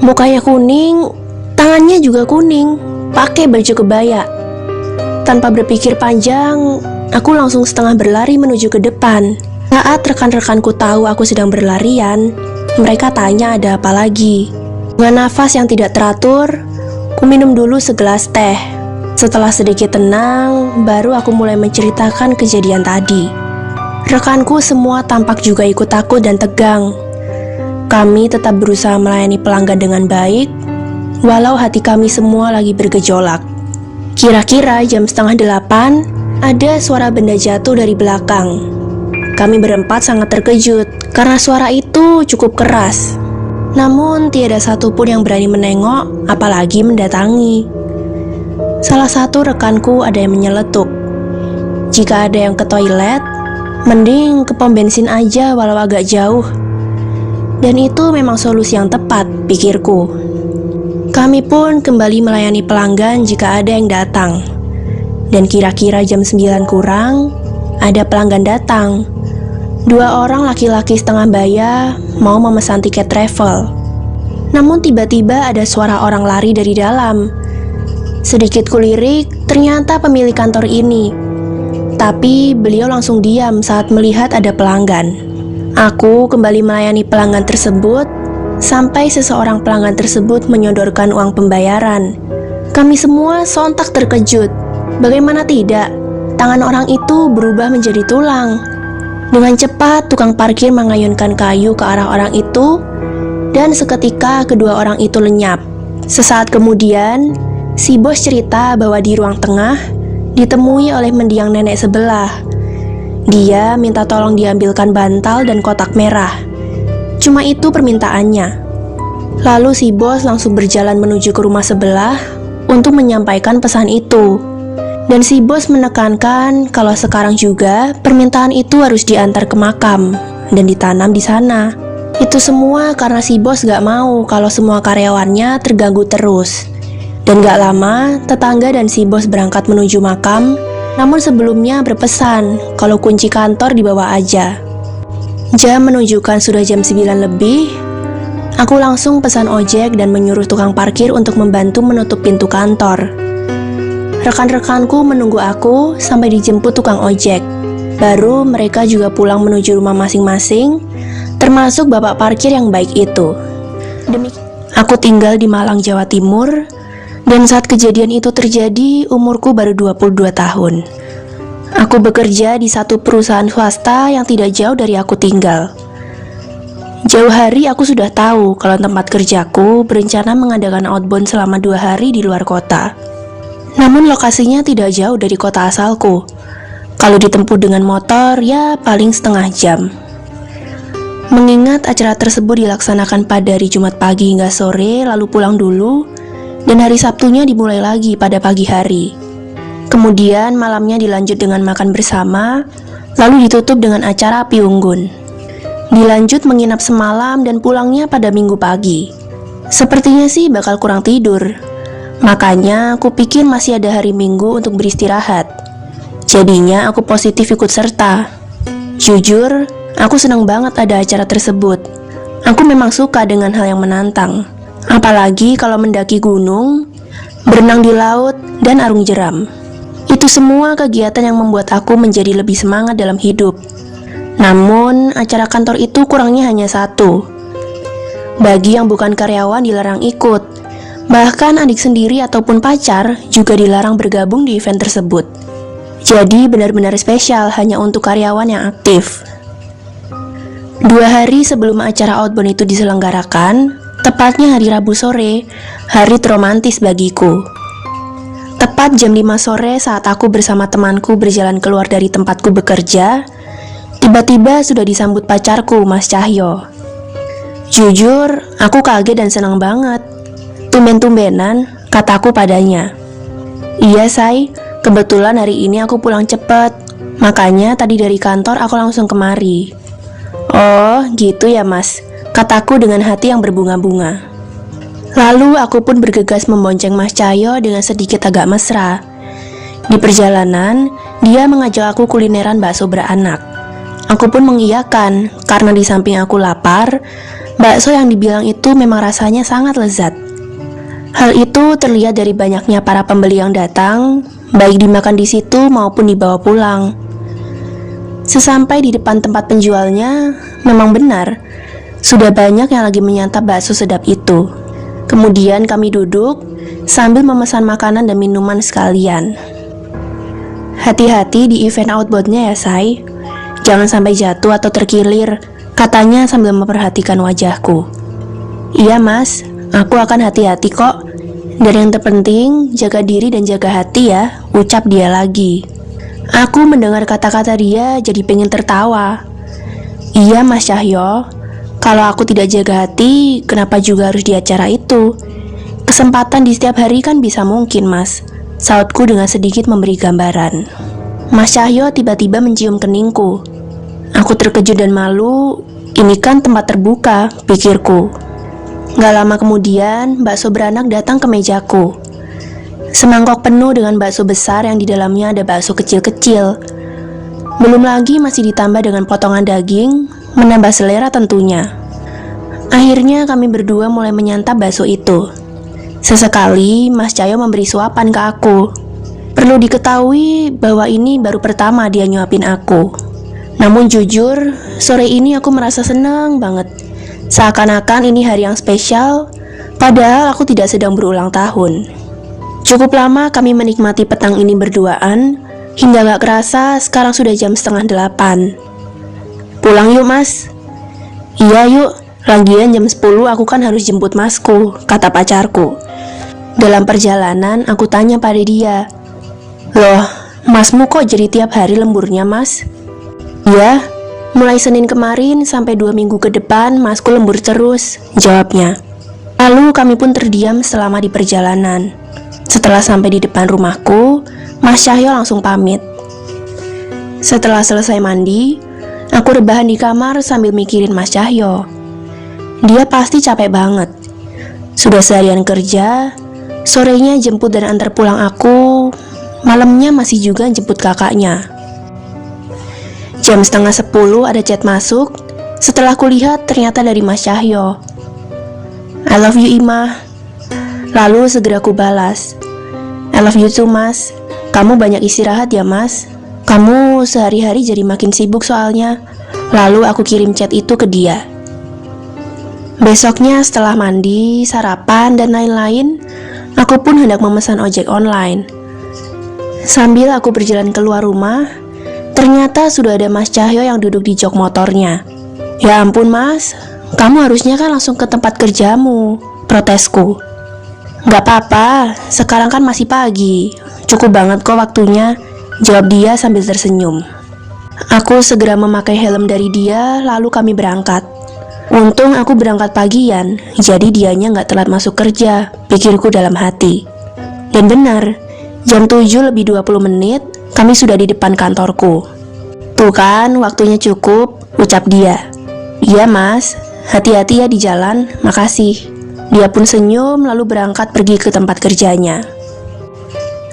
Mukanya kuning, tangannya juga kuning, pakai baju kebaya. Tanpa berpikir panjang, aku langsung setengah berlari menuju ke depan. Saat rekan-rekanku tahu aku sedang berlarian, mereka tanya ada apa lagi. Dengan nafas yang tidak teratur, ku minum dulu segelas teh. Setelah sedikit tenang, baru aku mulai menceritakan kejadian tadi. Rekanku semua tampak juga ikut takut dan tegang. Kami tetap berusaha melayani pelanggan dengan baik, walau hati kami semua lagi bergejolak. Kira-kira jam 7:30, ada suara benda jatuh dari belakang. Kami berempat sangat terkejut, karena suara itu cukup keras. Namun tiada satupun yang berani menengok, apalagi mendatangi. Salah satu rekanku ada yang menyeletuk. Jika ada yang ke toilet, mending ke pom bensin aja walau agak jauh. Dan itu memang solusi yang tepat, pikirku. Kami pun kembali melayani pelanggan jika ada yang datang. Dan kira-kira jam 9 kurang, ada pelanggan datang. 2 orang laki-laki setengah baya mau memesan tiket travel. Namun tiba-tiba ada suara orang lari dari dalam. Sedikit kulirik, ternyata pemilik kantor ini. Tapi beliau langsung diam saat melihat ada pelanggan. Aku kembali melayani pelanggan tersebut sampai seseorang pelanggan tersebut menyodorkan uang pembayaran. Kami semua sontak terkejut. Bagaimana tidak, tangan orang itu berubah menjadi tulang. Dengan cepat, tukang parkir mengayunkan kayu ke arah orang itu, dan seketika kedua orang itu lenyap. Sesaat kemudian, si bos cerita bahwa di ruang tengah ditemui oleh mendiang nenek sebelah. Dia minta tolong diambilkan bantal dan kotak merah. Cuma itu permintaannya. Lalu si bos langsung berjalan menuju ke rumah sebelah untuk menyampaikan pesan itu. Dan si bos menekankan kalau sekarang juga permintaan itu harus diantar ke makam dan ditanam di sana. Itu semua karena si bos gak mau kalau semua karyawannya terganggu terus. Dan gak lama, tetangga dan si bos berangkat menuju makam, namun sebelumnya berpesan kalau kunci kantor dibawa aja. Jam menunjukkan sudah jam 9 lebih. Aku langsung pesan ojek dan menyuruh tukang parkir untuk membantu menutup pintu kantor. Rekan-rekanku menunggu aku sampai dijemput tukang ojek. Baru mereka juga pulang menuju rumah masing-masing, termasuk bapak parkir yang baik itu. Aku tinggal di Malang, Jawa Timur, dan saat kejadian itu terjadi, umurku baru 22 tahun. Aku bekerja di satu perusahaan swasta yang tidak jauh dari aku tinggal. Jauh hari aku sudah tahu kalau tempat kerjaku berencana mengadakan outbound selama 2 hari di luar kota. Namun lokasinya tidak jauh dari kota asalku. Kalau ditempuh dengan motor, ya paling setengah jam. Mengingat acara tersebut dilaksanakan pada hari Jumat pagi hingga sore, lalu pulang dulu, dan hari Sabtunya dimulai lagi pada pagi hari. Kemudian malamnya dilanjut dengan makan bersama, lalu ditutup dengan acara api unggun. Dilanjut menginap semalam dan pulangnya pada Minggu pagi. Sepertinya sih bakal kurang tidur. Makanya aku pikir masih ada hari Minggu untuk beristirahat. Jadinya aku positif ikut serta. Jujur, aku senang banget ada acara tersebut. Aku memang suka dengan hal yang menantang. Apalagi kalau mendaki gunung, berenang di laut, dan arung jeram. Itu semua kegiatan yang membuat aku menjadi lebih semangat dalam hidup. Namun, acara kantor itu kurangnya hanya satu. Bagi yang bukan karyawan dilarang ikut. Bahkan adik sendiri ataupun pacar juga dilarang bergabung di event tersebut. Jadi benar-benar spesial hanya untuk karyawan yang aktif. 2 hari sebelum acara outbound itu diselenggarakan, tepatnya hari Rabu sore, hari terromantis bagiku. Tepat jam 5 sore saat aku bersama temanku berjalan keluar dari tempatku bekerja, tiba-tiba sudah disambut pacarku, Mas Cahyo. Jujur, aku kaget dan senang banget. Tumben-tumbenan, kataku padanya. Iya, Say, kebetulan hari ini aku pulang cepat. Makanya tadi dari kantor aku langsung kemari. Oh, gitu ya, Mas, kataku dengan hati yang berbunga-bunga. Lalu aku pun bergegas membonceng Mas Cahyo dengan sedikit agak mesra. Di perjalanan, dia mengajak aku kulineran bakso beranak. Aku pun mengiyakan, karena di samping aku lapar, bakso yang dibilang itu memang rasanya sangat lezat. Hal itu terlihat dari banyaknya para pembeli yang datang, baik dimakan di situ maupun dibawa pulang. Sesampai di depan tempat penjualnya, memang benar, sudah banyak yang lagi menyantap bakso sedap itu. Kemudian kami duduk sambil memesan makanan dan minuman sekalian. Hati-hati di event outboundnya ya, Say. Jangan sampai jatuh atau terkilir, katanya sambil memperhatikan wajahku. Iya, Mas, aku akan hati-hati kok. Dan yang terpenting, jaga diri dan jaga hati ya, ucap dia lagi. Aku mendengar kata-kata dia jadi pengen tertawa. Iya, Mas Cahyo. Kalau aku tidak jaga hati, kenapa juga harus di acara itu? Kesempatan di setiap hari kan bisa mungkin, Mas, sautku dengan sedikit memberi gambaran. Mas Cahyo tiba-tiba mencium keningku. Aku terkejut dan malu, ini kan tempat terbuka, pikirku. Gak lama kemudian, bakso beranak datang ke mejaku. Semangkok penuh dengan bakso besar yang di dalamnya ada bakso kecil-kecil. Belum lagi masih ditambah dengan potongan daging, menambah selera tentunya. Akhirnya kami berdua mulai menyantap bakso itu. Sesekali Mas Cahyo memberi suapan ke aku. Perlu diketahui bahwa ini baru pertama dia nyuapin aku. Namun jujur, sore ini aku merasa senang banget. Seakan-akan ini hari yang spesial, padahal aku tidak sedang berulang tahun. Cukup lama kami menikmati petang ini berduaan, hingga gak kerasa sekarang sudah jam 7:30. Pulang yuk mas. Iya yuk, lagian jam 10 aku kan harus jemput masku, kata pacarku. Dalam perjalanan aku tanya pada dia, loh, masmu kok jadi tiap hari lemburnya mas? Ya, mulai Senin kemarin sampai 2 minggu ke depan masku lembur terus, jawabnya. Lalu kami pun terdiam selama di perjalanan. Setelah sampai di depan rumahku, Mas Cahyo langsung pamit. Setelah selesai mandi, aku rebahan di kamar sambil mikirin Mas Cahyo. Dia pasti capek banget. Sudah seharian kerja, sorenya jemput dan antar pulang aku, malamnya masih juga jemput kakaknya. Jam 9:30 ada chat masuk. Setelah kulihat ternyata dari Mas Cahyo. I love you Imah. Lalu segera ku balas, I love you too mas. Kamu banyak istirahat ya mas. Kamu sehari-hari jadi makin sibuk soalnya. Lalu aku kirim chat itu ke dia. Besoknya setelah mandi, sarapan dan lain-lain, aku pun hendak memesan ojek online. Sambil aku berjalan keluar rumah, ternyata sudah ada Mas Cahyo yang duduk di jok motornya. Ya ampun mas, kamu harusnya kan langsung ke tempat kerjamu, protesku. Gak apa-apa, sekarang kan masih pagi, cukup banget kok waktunya, jawab dia sambil tersenyum. Aku segera memakai helm dari dia, lalu kami berangkat. Untung aku berangkat pagian, jadi dianya gak telat masuk kerja, pikirku dalam hati. Dan benar, jam 7:20 kami sudah di depan kantorku. Tuh kan, waktunya cukup, ucap dia. Iya mas, hati-hati ya di jalan, makasih. Dia pun senyum lalu berangkat pergi ke tempat kerjanya.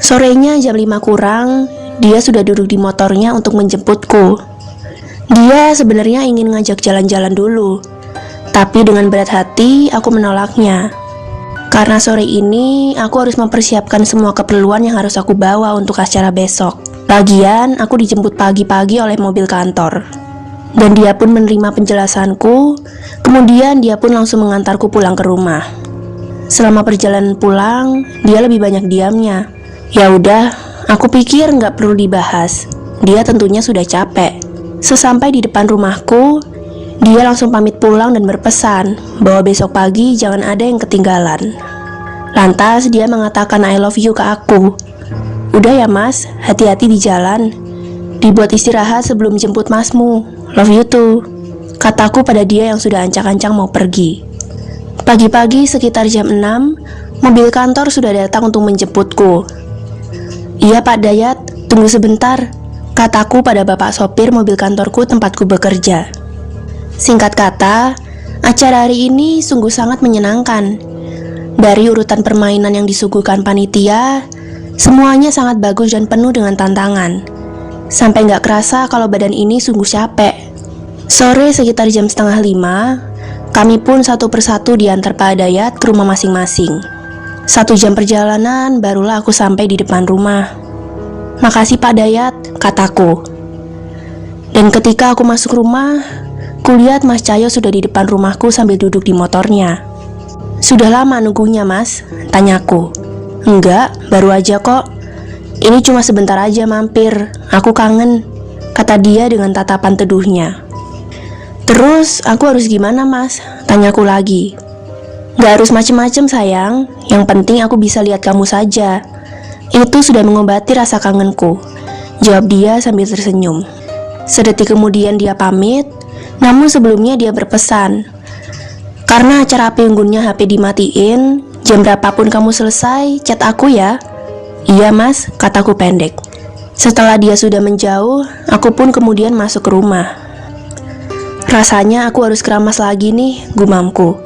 Sorenya jam 5 kurang, dia sudah duduk di motornya untuk menjemputku. Dia sebenarnya ingin ngajak jalan-jalan dulu, tapi dengan berat hati aku menolaknya. Karena sore ini aku harus mempersiapkan semua keperluan yang harus aku bawa untuk acara besok. Lagian aku dijemput pagi-pagi oleh mobil kantor. Dan dia pun menerima penjelasanku. Kemudian dia pun langsung mengantarku pulang ke rumah. Selama perjalanan pulang, dia lebih banyak diamnya. Ya udah, aku pikir nggak perlu dibahas. Dia tentunya sudah capek. Sesampai di depan rumahku, dia langsung pamit pulang dan berpesan bahwa besok pagi jangan ada yang ketinggalan. Lantas dia mengatakan I love you ke aku. Udah ya mas, hati-hati di jalan. Dibuat istirahat sebelum jemput masmu. Love you too, kataku pada dia yang sudah ancang-ancang mau pergi. Pagi-pagi sekitar jam 6, mobil kantor sudah datang untuk menjemputku. Iya Pak Dayat, tunggu sebentar, kataku pada bapak sopir mobil kantorku tempatku bekerja. Singkat kata, acara hari ini sungguh sangat menyenangkan. Dari urutan permainan yang disuguhkan panitia, semuanya sangat bagus dan penuh dengan tantangan. Sampai gak kerasa kalau badan ini sungguh capek. Sore sekitar jam 4:30, kami pun satu persatu diantar Pak Dayat ke rumah masing-masing. 1 jam perjalanan barulah aku sampai di depan rumah. Makasih Pak Dayat, kataku. Dan ketika aku masuk rumah, kulihat Mas Cahyo sudah di depan rumahku sambil duduk di motornya. Sudah lama nunggunya mas, tanyaku. Enggak, baru aja kok. Ini cuma sebentar aja mampir, aku kangen, kata dia dengan tatapan teduhnya. Terus aku harus gimana mas? Tanyaku lagi. Gak harus macem-macem sayang, yang penting aku bisa lihat kamu saja. Itu sudah mengobati rasa kangenku, jawab dia sambil tersenyum. Sedetik kemudian dia pamit, namun sebelumnya dia berpesan, karena acara api unggunnya HP dimatiin, jam berapapun kamu selesai, chat aku ya. Iya mas, kataku pendek. Setelah dia sudah menjauh, aku pun kemudian masuk ke rumah. Rasanya aku harus keramas lagi nih, gumamku.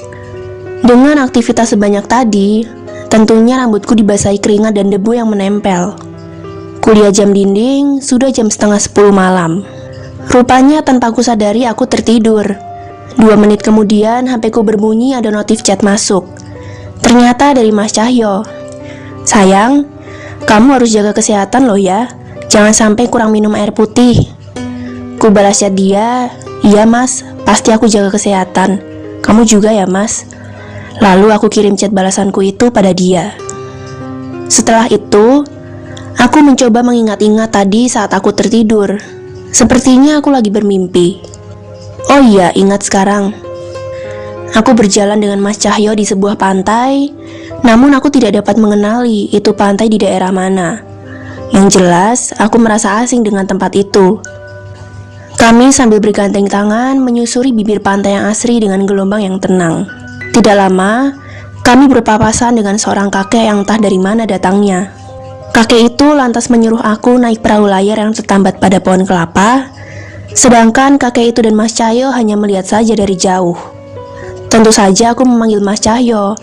Dengan aktivitas sebanyak tadi, tentunya rambutku dibasahi keringat dan debu yang menempel. Kuliah jam dinding, sudah jam 9:30 malam. Rupanya tanpa aku sadari aku tertidur. 2 menit kemudian HP-ku berbunyi ada notif chat masuk. Ternyata dari Mas Cahyo. Sayang, kamu harus jaga kesehatan loh ya. Jangan sampai kurang minum air putih. Ku balas chat dia, "Iya mas, pasti aku jaga kesehatan. Kamu juga ya mas?" Lalu aku kirim chat balasanku itu pada dia. Setelah itu, aku mencoba mengingat-ingat tadi saat aku tertidur. Sepertinya aku lagi bermimpi. Oh iya, ingat sekarang. Aku berjalan dengan Mas Cahyo di sebuah pantai, namun aku tidak dapat mengenali itu pantai di daerah mana. Yang jelas, aku merasa asing dengan tempat itu. Kami sambil bergandeng tangan menyusuri bibir pantai yang asri dengan gelombang yang tenang. Tidak lama, kami berpapasan dengan seorang kakek yang entah dari mana datangnya. Kakek itu lantas menyuruh aku naik perahu layar yang tertambat pada pohon kelapa, sedangkan kakek itu dan Mas Cahyo hanya melihat saja dari jauh. Tentu saja aku memanggil Mas Cahyo.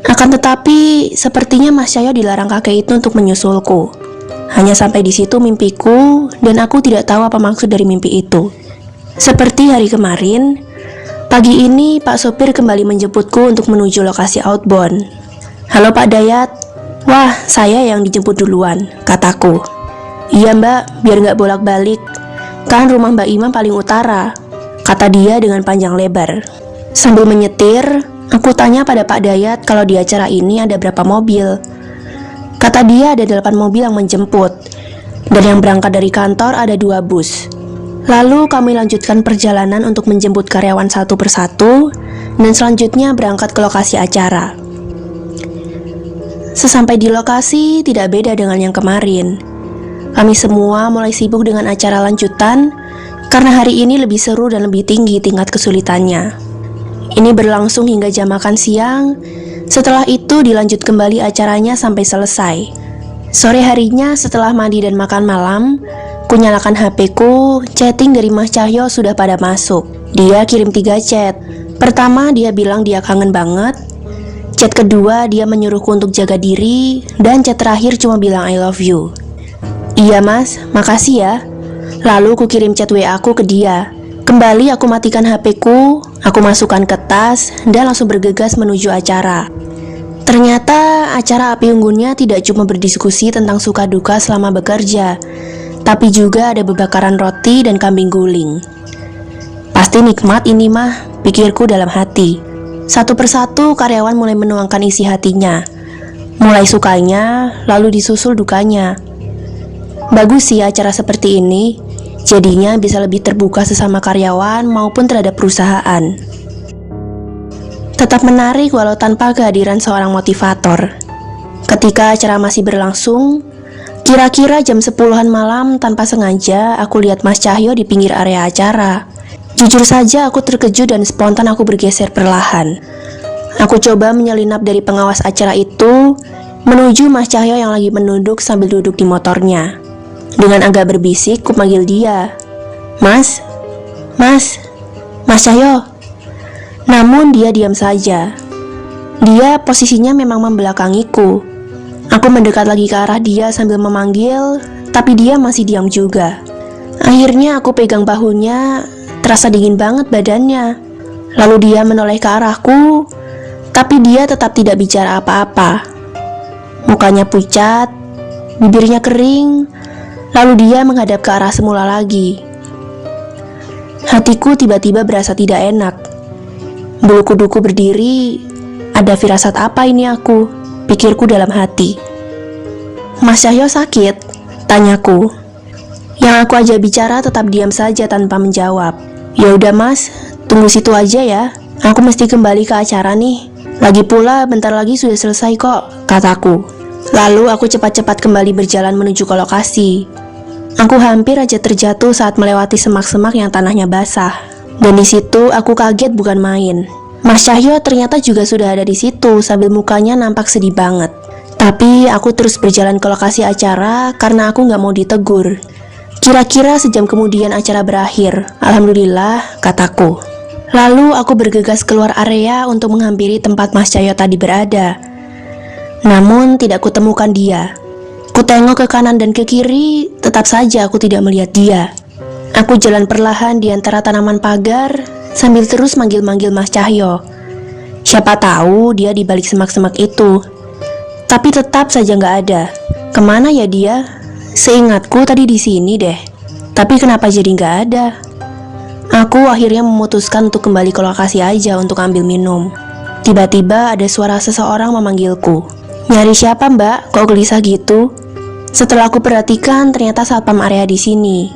Akan tetapi, sepertinya Mas Cahyo dilarang kakek itu untuk menyusulku. Hanya sampai di situ mimpiku, dan aku tidak tahu apa maksud dari mimpi itu. Seperti hari kemarin, pagi ini Pak sopir kembali menjemputku untuk menuju lokasi outbound. "Halo Pak Dayat." "Wah, saya yang dijemput duluan," kataku. "Iya mbak, biar nggak bolak-balik. Kan rumah Mbak Imam paling utara," kata dia dengan panjang lebar. Sambil menyetir, aku tanya pada Pak Dayat kalau di acara ini ada berapa mobil. Kata dia ada 8 mobil yang menjemput, dan yang berangkat dari kantor ada 2 bus. Lalu kami lanjutkan perjalanan untuk menjemput karyawan satu persatu, dan selanjutnya berangkat ke lokasi acara. Sesampai di lokasi, tidak beda dengan yang kemarin. Kami semua mulai sibuk dengan acara lanjutan, karena hari ini lebih seru dan lebih tinggi tingkat kesulitannya. Ini berlangsung hingga jam makan siang. Setelah itu dilanjut kembali acaranya sampai selesai. Sore harinya setelah mandi dan makan malam, ku nyalakan HP-ku, chatting dari Mas Cahyo sudah pada masuk. Dia kirim 3 chat. Pertama dia bilang dia kangen banget. Chat kedua dia menyuruhku untuk jaga diri. Dan chat terakhir cuma bilang I love you. "Iya mas, makasih ya." Lalu ku kirim chat WA aku ke dia. Kembali aku matikan HP-ku, aku masukkan ke tas, dan langsung bergegas menuju acara. Ternyata acara api unggunnya tidak cuma berdiskusi tentang suka duka selama bekerja, tapi juga ada bebakaran roti dan kambing guling. Pasti nikmat ini mah, pikirku dalam hati. Satu persatu karyawan mulai menuangkan isi hatinya. Mulai sukanya, lalu disusul dukanya. Bagus sih acara seperti ini. Jadinya bisa lebih terbuka sesama karyawan maupun terhadap perusahaan. Tetap menarik walau tanpa kehadiran seorang motivator. Ketika acara masih berlangsung, kira-kira jam 10-an malam tanpa sengaja aku lihat Mas Cahyo di pinggir area acara. Jujur saja aku terkejut dan spontan aku bergeser perlahan. Aku coba menyelinap dari pengawas acara itu menuju Mas Cahyo yang lagi menunduk sambil duduk di motornya. Dengan agak berbisik, ku panggil dia. Mas Cahyo." Namun dia diam saja. Dia posisinya memang membelakangiku. Aku mendekat lagi ke arah dia sambil memanggil, tapi dia masih diam juga. Akhirnya aku pegang bahunya, terasa dingin banget badannya. Lalu dia menoleh ke arahku, tapi dia tetap tidak bicara apa-apa. Mukanya pucat, bibirnya kering. Lalu dia menghadap ke arah semula lagi. Hatiku tiba-tiba berasa tidak enak. Bulu kuduku berdiri. Ada firasat apa ini aku? Pikirku dalam hati. "Mas Cahyo sakit?" tanyaku. Yang aku ajak bicara tetap diam saja tanpa menjawab. "Ya udah mas, tunggu situ aja ya. Aku mesti kembali ke acara nih. Lagi pula bentar lagi sudah selesai kok," kataku. Lalu aku cepat-cepat kembali berjalan menuju ke lokasi. Aku hampir aja terjatuh saat melewati semak-semak yang tanahnya basah. Dan di situ aku kaget bukan main. Mas Cahyo ternyata juga sudah ada di situ sambil mukanya nampak sedih banget. Tapi aku terus berjalan ke lokasi acara karena aku nggak mau ditegur. Kira-kira sejam kemudian acara berakhir. Alhamdulillah, kataku. Lalu aku bergegas keluar area untuk menghampiri tempat Mas Cahyo tadi berada. Namun tidak kutemukan dia. Ku tengok ke kanan dan ke kiri, tetap saja aku tidak melihat dia. Aku jalan perlahan di antara tanaman pagar, sambil terus manggil-manggil Mas Cahyo. Siapa tahu dia di balik semak-semak itu. Tapi tetap saja nggak ada. Kemana ya dia? Seingatku tadi di sini deh. Tapi kenapa jadi nggak ada? Aku akhirnya memutuskan untuk kembali ke lokasi aja untuk ambil minum. Tiba-tiba ada suara seseorang memanggilku. "Nyari siapa, Mbak? Kok gelisah gitu?" Setelah aku perhatikan, ternyata satpam area di sini.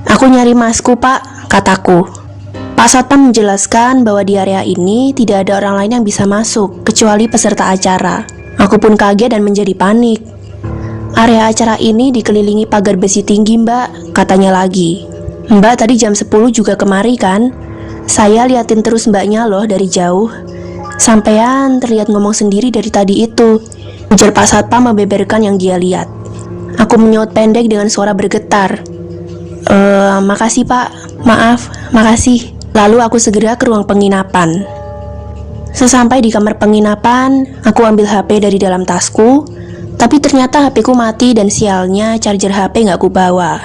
"Aku nyari masku, Pak," kataku. Pak satpam menjelaskan bahwa di area ini tidak ada orang lain yang bisa masuk, kecuali peserta acara. Aku pun kaget dan menjadi panik. "Area acara ini dikelilingi pagar besi tinggi, Mbak," katanya lagi. "Mbak tadi jam 10 juga kemari kan? Saya liatin terus mbaknya loh dari jauh. Sampean terlihat ngomong sendiri dari tadi itu," ujar Pak Satpam membeberkan yang dia lihat. Aku menyaut pendek dengan suara bergetar. Makasih Pak, maaf, makasih." Lalu aku segera ke ruang penginapan. Sesampai di kamar penginapan, aku ambil HP dari dalam tasku, tapi ternyata HP ku mati dan sialnya charger HP gak ku bawa.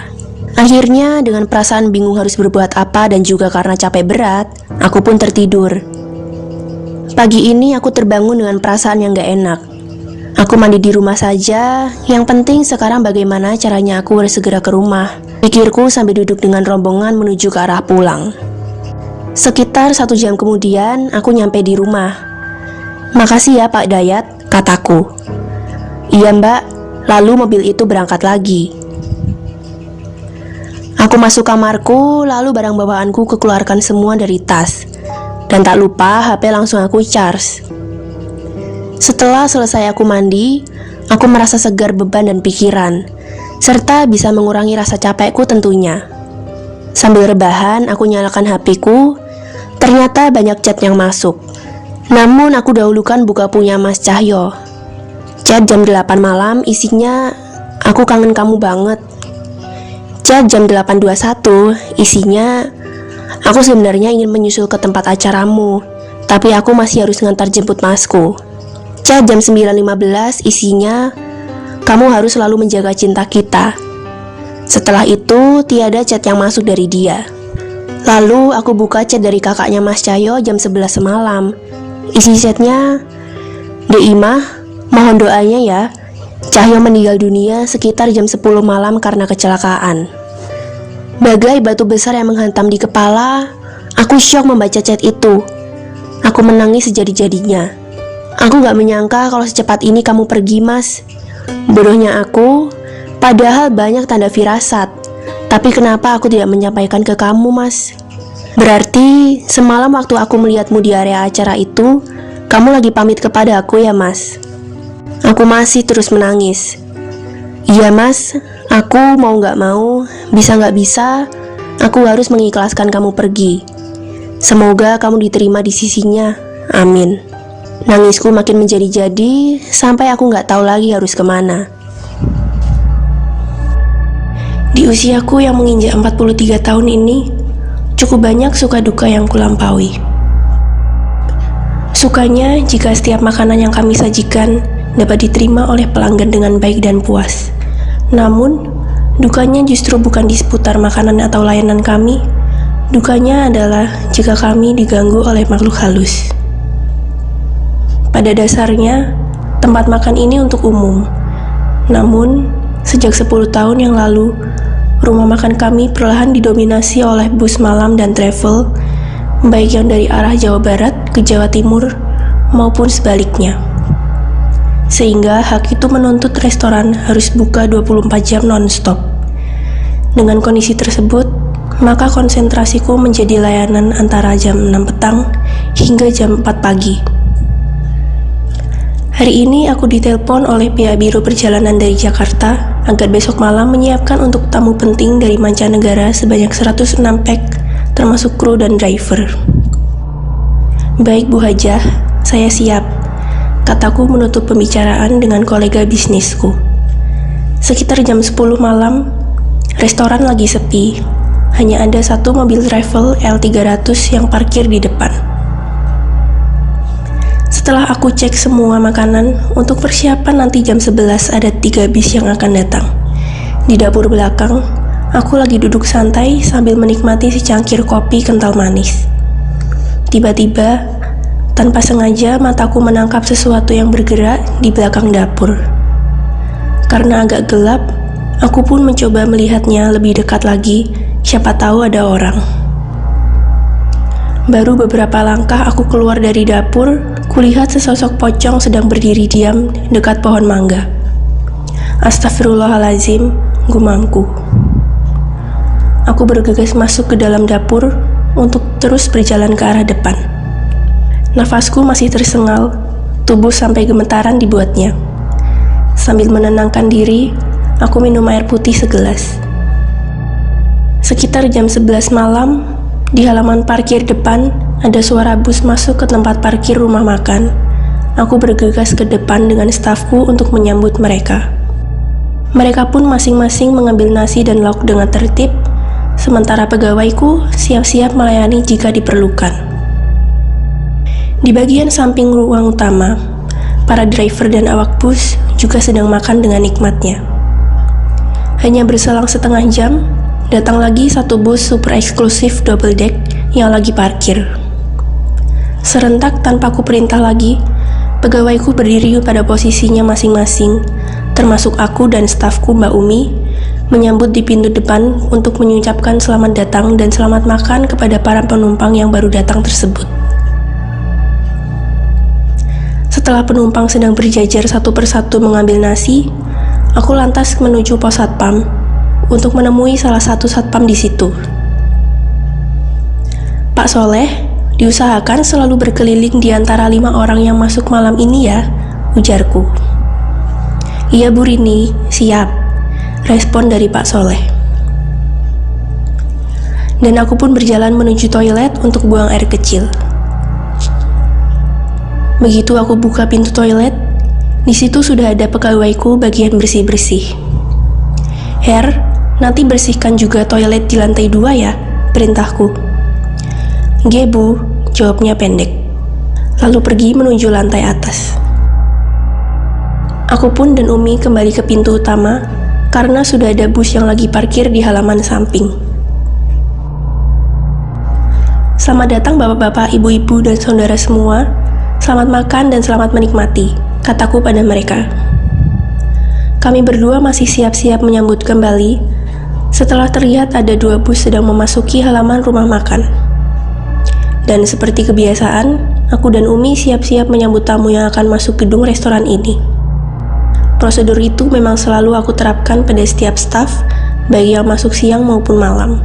Akhirnya dengan perasaan bingung harus berbuat apa dan juga karena capek berat, aku pun tertidur. Pagi ini aku terbangun dengan perasaan yang gak enak. Aku mandi di rumah saja, yang penting sekarang bagaimana caranya aku harus segera ke rumah, pikirku sambil duduk dengan rombongan menuju ke arah pulang. Sekitar 1 jam kemudian, aku nyampe di rumah. "Makasih ya Pak Dayat," kataku. "Iya Mbak," lalu mobil itu berangkat lagi. Aku masuk kamarku, lalu barang bawaanku kekeluarkan semua dari tas. Dan tak lupa HP langsung aku charge. Setelah selesai aku mandi, aku merasa segar beban dan pikiran, serta bisa mengurangi rasa capekku tentunya. Sambil rebahan, aku nyalakan HP-ku. Ternyata banyak chat yang masuk. Namun aku dahulukan buka punya Mas Cahyo. Chat jam 8 malam isinya, "Aku kangen kamu banget." Chat jam 8.21 isinya, "Aku sebenarnya ingin menyusul ke tempat acaramu, tapi aku masih harus ngantar jemput masku." Chat jam 9.15 isinya, "Kamu harus selalu menjaga cinta kita." Setelah itu, tiada chat yang masuk dari dia. Lalu aku buka chat dari kakaknya Mas Cahyo jam 11 malam. Isi chatnya, "Dek Imah, mohon doanya ya. Cahyo meninggal dunia sekitar jam 10 malam karena kecelakaan." Bagai batu besar yang menghantam di kepala, aku syok membaca chat itu. Aku menangis sejadi-jadinya. Aku gak menyangka kalau secepat ini kamu pergi, Mas. Bodohnya aku, padahal banyak tanda firasat. Tapi kenapa aku tidak menyampaikan ke kamu, Mas? Berarti semalam waktu aku melihatmu di area acara itu, kamu lagi pamit kepada aku ya, Mas? Aku masih terus menangis. "Iya, Mas. Aku mau gak mau, bisa gak bisa, aku harus mengikhlaskan kamu pergi. Semoga kamu diterima di sisinya. Amin." Nangisku makin menjadi-jadi, sampai aku gak tahu lagi harus kemana. Di usiaku yang menginjak 43 tahun ini, cukup banyak suka duka yang kulampaui. Sukanya jika setiap makanan yang kami sajikan dapat diterima oleh pelanggan dengan baik dan puas. Namun, dukanya justru bukan di seputar makanan atau layanan kami. Dukanya adalah jika kami diganggu oleh makhluk halus. Pada dasarnya, tempat makan ini untuk umum. Namun, sejak 10 tahun yang lalu, rumah makan kami perlahan didominasi oleh bus malam dan travel, baik yang dari arah Jawa Barat ke Jawa Timur maupun sebaliknya. Sehingga hak itu menuntut restoran harus buka 24 jam non-stop. Dengan kondisi tersebut, maka konsentrasiku menjadi layanan antara jam 6 petang hingga jam 4 pagi. Hari ini aku ditelepon oleh pihak biro perjalanan dari Jakarta agar besok malam menyiapkan untuk tamu penting dari mancanegara sebanyak 106 pack, termasuk kru dan driver. "Baik Bu Hajah, saya siap," kataku menutup pembicaraan dengan kolega bisnisku. Sekitar jam 10 malam, restoran lagi sepi. Hanya ada satu mobil travel L300 yang parkir di depan. Setelah aku cek semua makanan, untuk persiapan nanti jam 11 ada 3 bis yang akan datang. Di dapur belakang, aku lagi duduk santai sambil menikmati secangkir kopi kental manis. Tiba-tiba, tanpa sengaja mataku menangkap sesuatu yang bergerak di belakang dapur. Karena agak gelap, aku pun mencoba melihatnya lebih dekat lagi Siapa tahu ada orang. Baru beberapa langkah aku keluar dari dapur, kulihat sesosok pocong sedang berdiri diam dekat pohon mangga. Astagfirullahalazim, gumamku. Aku bergegas masuk ke dalam dapur untuk terus berjalan ke arah depan. Nafasku masih tersengal, tubuh sampai gemetaran dibuatnya. Sambil menenangkan diri, aku minum air putih segelas. Sekitar jam 11 malam, di halaman parkir depan, ada suara bus masuk ke tempat parkir rumah makan. Aku bergegas ke depan dengan stafku untuk menyambut mereka. Mereka pun masing-masing mengambil nasi dan lauk dengan tertib, sementara pegawaiku siap-siap melayani jika diperlukan. Di bagian samping ruang utama, para driver dan awak bus juga sedang makan dengan nikmatnya. Hanya berselang setengah jam, datang lagi satu bus super eksklusif double deck yang lagi parkir. Serentak tanpa ku perintah lagi, pegawaiku berdiri pada posisinya masing-masing, termasuk aku dan stafku Mbak Umi, menyambut di pintu depan untuk mengucapkan selamat datang dan selamat makan kepada para penumpang yang baru datang tersebut. Setelah penumpang sedang berjajar satu persatu mengambil nasi, aku lantas menuju pos satpam untuk menemui salah satu satpam di situ. Pak Soleh, diusahakan selalu berkeliling di antara 5 orang yang masuk malam ini ya, ujarku. Iya Bu Rini, siap, respon dari Pak Soleh. Dan aku pun berjalan menuju toilet untuk buang air kecil. Begitu aku buka pintu toilet, di situ sudah ada pegawaiku bagian bersih-bersih. Her, nanti bersihkan juga toilet di lantai 2 ya, perintahku. Nggih Bu, jawabnya pendek. Lalu pergi menuju lantai atas. Aku pun dan Umi kembali ke pintu utama karena sudah ada bus yang lagi parkir di halaman samping. Selamat datang bapak-bapak, ibu-ibu, dan saudara semua. Selamat makan dan selamat menikmati, kataku pada mereka. Kami berdua masih siap-siap menyambut kembali setelah terlihat ada 2 bus sedang memasuki halaman rumah makan. Dan seperti kebiasaan, aku dan Umi siap-siap menyambut tamu yang akan masuk gedung restoran ini. Prosedur itu memang selalu aku terapkan pada setiap staf, baik yang masuk siang maupun malam.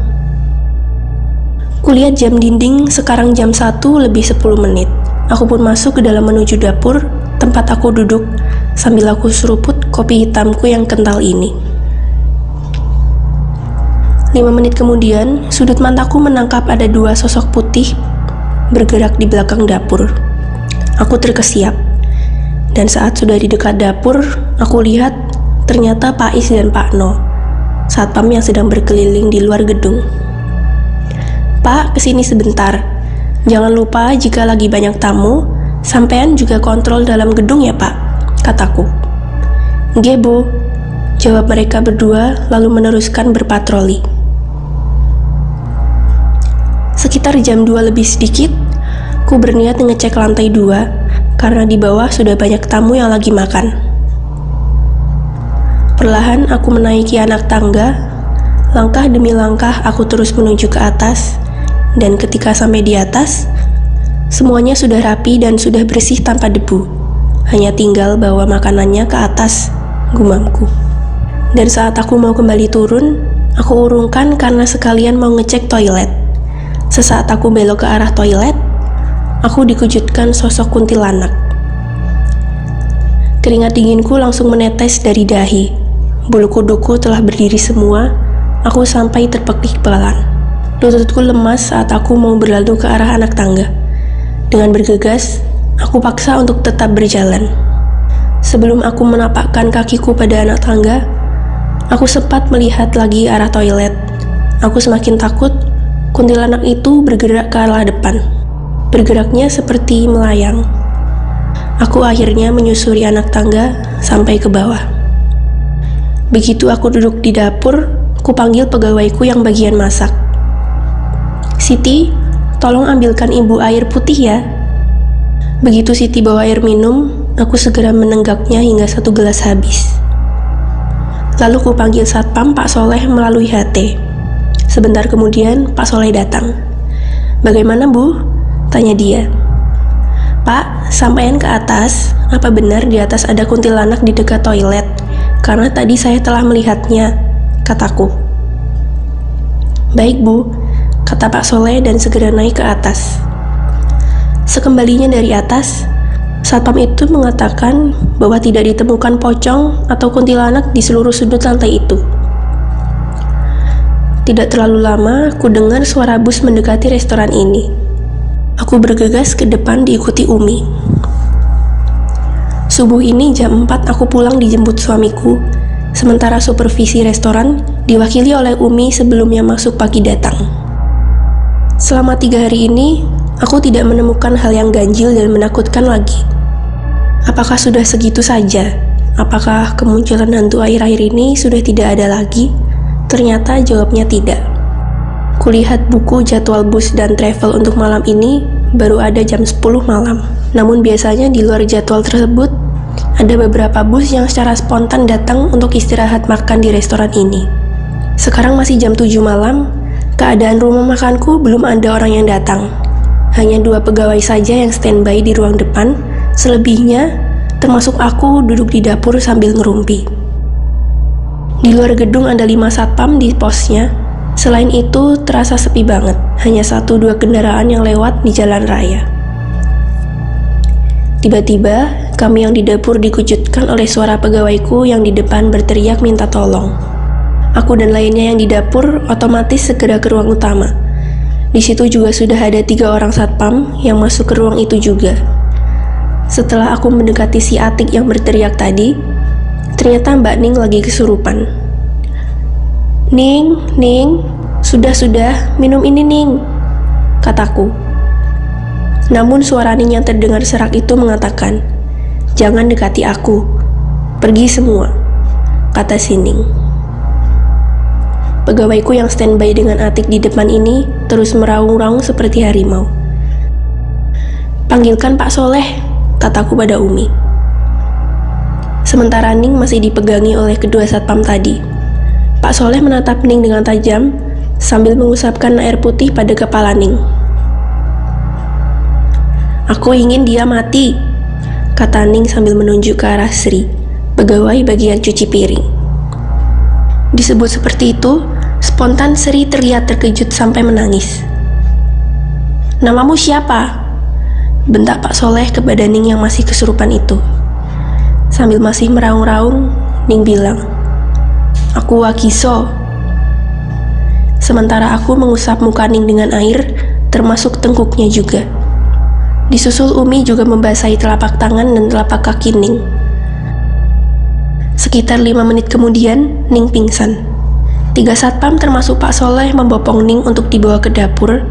Kulihat jam dinding sekarang jam 1 lebih 10 menit. Aku pun masuk ke dalam menuju dapur, tempat aku duduk, sambil aku seruput kopi hitamku yang kental ini. 5 menit kemudian, sudut mataku menangkap ada 2 sosok putih bergerak di belakang dapur. Aku terkesiap, dan saat sudah di dekat dapur, aku lihat ternyata Pak Is dan Pak No, satpam yang sedang berkeliling di luar gedung. Pak, kesini sebentar. Jangan lupa jika lagi banyak tamu, sampean juga kontrol dalam gedung ya Pak, kataku. Nggih Bu, jawab mereka berdua lalu meneruskan berpatroli. Sekitar jam 2 lebih sedikit, ku berniat ngecek lantai 2 karena di bawah sudah banyak tamu yang lagi makan. Perlahan aku menaiki anak tangga, langkah demi langkah aku terus menuju ke atas. Dan ketika sampai di atas, semuanya sudah rapi dan sudah bersih tanpa debu. Hanya tinggal bawa makanannya ke atas, gumamku. Dan saat aku mau kembali turun, aku urungkan karena sekalian mau ngecek toilet. Sesaat aku belok ke arah toilet, aku dikejutkan sosok kuntilanak. Keringat dinginku langsung menetes dari dahi. Bulu kuduku telah berdiri semua, aku sampai terpekik pelan. Lututku lemas saat aku mau berlalu ke arah anak tangga. Dengan bergegas, aku paksa untuk tetap berjalan. Sebelum aku menapakkan kakiku pada anak tangga, aku sempat melihat lagi arah toilet. Aku semakin takut, kuntilanak itu bergerak ke arah depan. Bergeraknya seperti melayang. Aku akhirnya menyusuri anak tangga sampai ke bawah. Begitu aku duduk di dapur, ku panggil pegawaiku yang bagian masak. Siti, tolong ambilkan ibu air putih ya. Begitu Siti bawa air minum, aku segera menenggaknya hingga 1 gelas habis. Lalu ku panggil satpam Pak Soleh melalui HT. Sebentar kemudian, Pak Soleh datang. "Bagaimana, Bu?" tanya dia. "Pak, sampaian ke atas. Apa benar di atas ada kuntilanak di dekat toilet? Karena tadi saya telah melihatnya," kataku. "Baik, Bu," kata Pak Soleh dan segera naik ke atas. Sekembalinya dari atas, satpam itu mengatakan bahwa tidak ditemukan pocong atau kuntilanak di seluruh sudut lantai itu. Tidak terlalu lama, ku dengar suara bus mendekati restoran ini. Aku bergegas ke depan diikuti Umi. Subuh ini jam 4 aku pulang dijemput suamiku, sementara supervisi restoran diwakili oleh Umi sebelumnya masuk pagi datang. Selama 3 hari ini, aku tidak menemukan hal yang ganjil dan menakutkan lagi. Apakah sudah segitu saja? Apakah kemunculan hantu akhir-akhir ini sudah tidak ada lagi? Ternyata jawabnya tidak. Kulihat buku jadwal bus dan travel untuk malam ini baru ada jam 10 malam. Namun biasanya di luar jadwal tersebut, ada beberapa bus yang secara spontan datang untuk istirahat makan di restoran ini. Sekarang masih jam 7 malam, keadaan rumah makanku belum ada orang yang datang. Hanya 2 pegawai saja yang standby di ruang depan, selebihnya, termasuk aku, duduk di dapur sambil ngerumpi. Di luar gedung ada 5 satpam di posnya. Selain itu, terasa sepi banget. Hanya 1-2 kendaraan yang lewat di jalan raya. Tiba-tiba, kami yang di dapur dikejutkan oleh suara pegawaiku yang di depan berteriak minta tolong. Aku dan lainnya yang di dapur otomatis segera ke ruang utama. Di situ juga sudah ada 3 orang satpam yang masuk ke ruang itu juga. Setelah aku mendekati si Atik yang berteriak tadi, ternyata Mbak Ning lagi kesurupan. "Ning, sudah, minum ini Ning," kataku. Namun suara Ning yang terdengar serak itu mengatakan, "Jangan dekati aku, pergi semua," kata si Ning. Pegawaiku yang standby dengan Atik di depan ini terus meraung-raung seperti harimau. "Panggilkan Pak Soleh," kataku pada Umi. Sementara Ning masih dipegangi oleh kedua satpam tadi. Pak Soleh menatap Ning dengan tajam sambil mengusapkan air putih pada kepala Ning. "Aku ingin dia mati," kata Ning sambil menunjuk ke arah Sri, pegawai bagian cuci piring. Disebut seperti itu, spontan Sri terlihat terkejut sampai menangis. "Namamu siapa?" bentak Pak Soleh kepada Ning yang masih kesurupan itu. Sambil masih meraung-raung, Ning bilang, "Aku Wagiso." Sementara aku mengusap muka Ning dengan air, termasuk tengkuknya juga. Disusul Umi juga membasahi telapak tangan dan telapak kaki Ning. Sekitar 5 menit kemudian, Ning pingsan. 3 satpam termasuk Pak Soleh membopong Ning untuk dibawa ke dapur,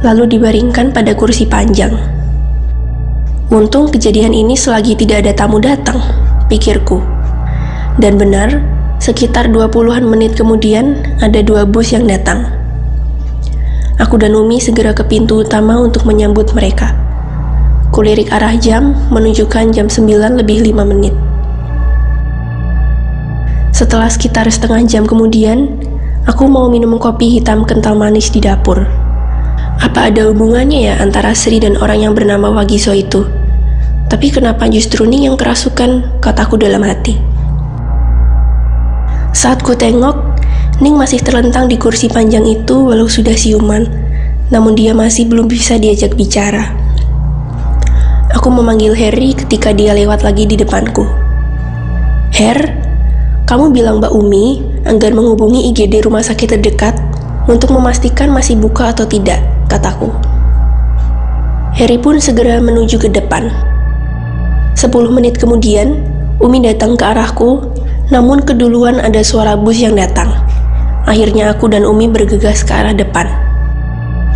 lalu dibaringkan pada kursi panjang. Untung kejadian ini selagi tidak ada tamu datang, pikirku. Dan benar, sekitar 20-an menit kemudian ada 2 bus yang datang. Aku dan Umi segera ke pintu utama untuk menyambut mereka. Kulirik arah jam, menunjukkan jam 9 lebih 5 menit. Setelah sekitar setengah jam kemudian, aku mau minum kopi hitam kental manis di dapur. Apa ada hubungannya ya antara Sri dan orang yang bernama Wagiso itu? Tapi kenapa justru Ning yang kerasukan, kataku dalam hati. Saat ku tengok, Ning masih terlentang di kursi panjang itu walau sudah siuman, namun dia masih belum bisa diajak bicara. Aku memanggil Harry ketika dia lewat lagi di depanku. "Her, kamu bilang Mbak Umi agar menghubungi IGD rumah sakit terdekat untuk memastikan masih buka atau tidak," kataku. Harry pun segera menuju ke depan. 10 menit kemudian, Umi datang ke arahku, namun keduluan ada suara bus yang datang. Akhirnya aku dan Umi bergegas ke arah depan.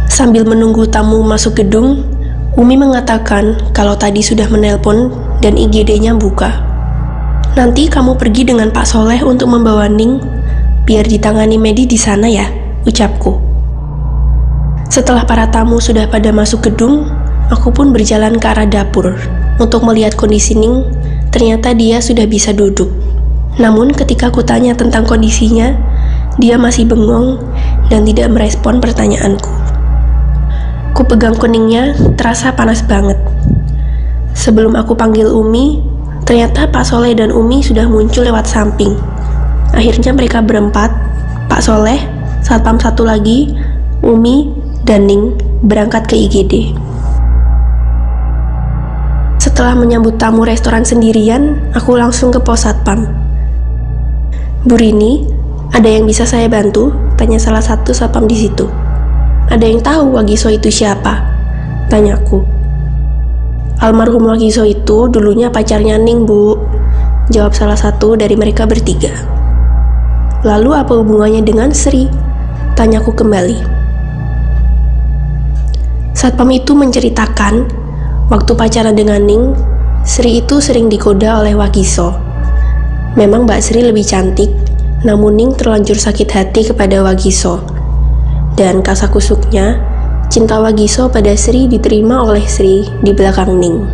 Sambil menunggu tamu masuk gedung, Umi mengatakan kalau tadi sudah menelpon dan IGD-nya buka. "Nanti kamu pergi dengan Pak Soleh untuk membawa Ning, biar ditangani medis di sana ya," ucapku. Setelah para tamu sudah pada masuk gedung, aku pun berjalan ke arah dapur. Untuk melihat kondisi Ning, ternyata dia sudah bisa duduk. Namun ketika aku tanya tentang kondisinya, Dia masih bengong dan tidak merespon pertanyaanku. Ku pegang kuningnya, terasa panas banget. Sebelum aku panggil Umi, ternyata Pak Soleh dan Umi sudah muncul lewat samping. Akhirnya mereka berempat, Pak Soleh, satpam satu lagi, Umi, dan Ning berangkat ke IGD. Setelah menyambut tamu restoran sendirian, aku langsung ke pos satpam. Bu Rini, ada yang bisa saya bantu? Tanya salah satu satpam di situ. Ada yang tahu Wagiso itu siapa? Tanyaku. Almarhum Wagiso itu dulunya pacarnya Ning, Bu. Jawab salah satu dari mereka bertiga. Lalu apa hubungannya dengan Sri? Tanyaku kembali. Satpam itu menceritakan waktu pacaran dengan Ning, Sri itu sering digoda oleh Wagiso. Memang Mbak Sri lebih cantik, namun Ning terlanjur sakit hati kepada Wagiso. Dan kasakusuknya, cinta Wagiso pada Sri diterima oleh Sri di belakang Ning.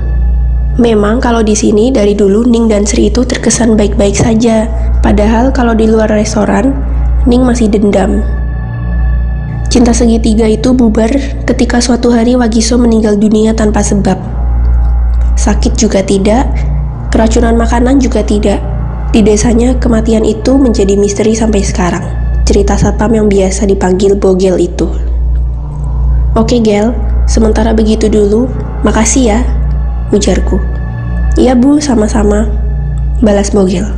Memang kalau di sini dari dulu Ning dan Sri itu terkesan baik-baik saja, padahal kalau di luar restoran, Ning masih dendam. Cinta segitiga itu bubar ketika suatu hari Wagiso meninggal dunia tanpa sebab. Sakit juga tidak, keracunan makanan juga tidak. Di desanya kematian itu menjadi misteri sampai sekarang. Cerita satpam yang biasa dipanggil Bogel itu. Oke Gel, sementara begitu dulu, makasih ya, ujarku. Iya Bu, sama-sama, balas Bogel.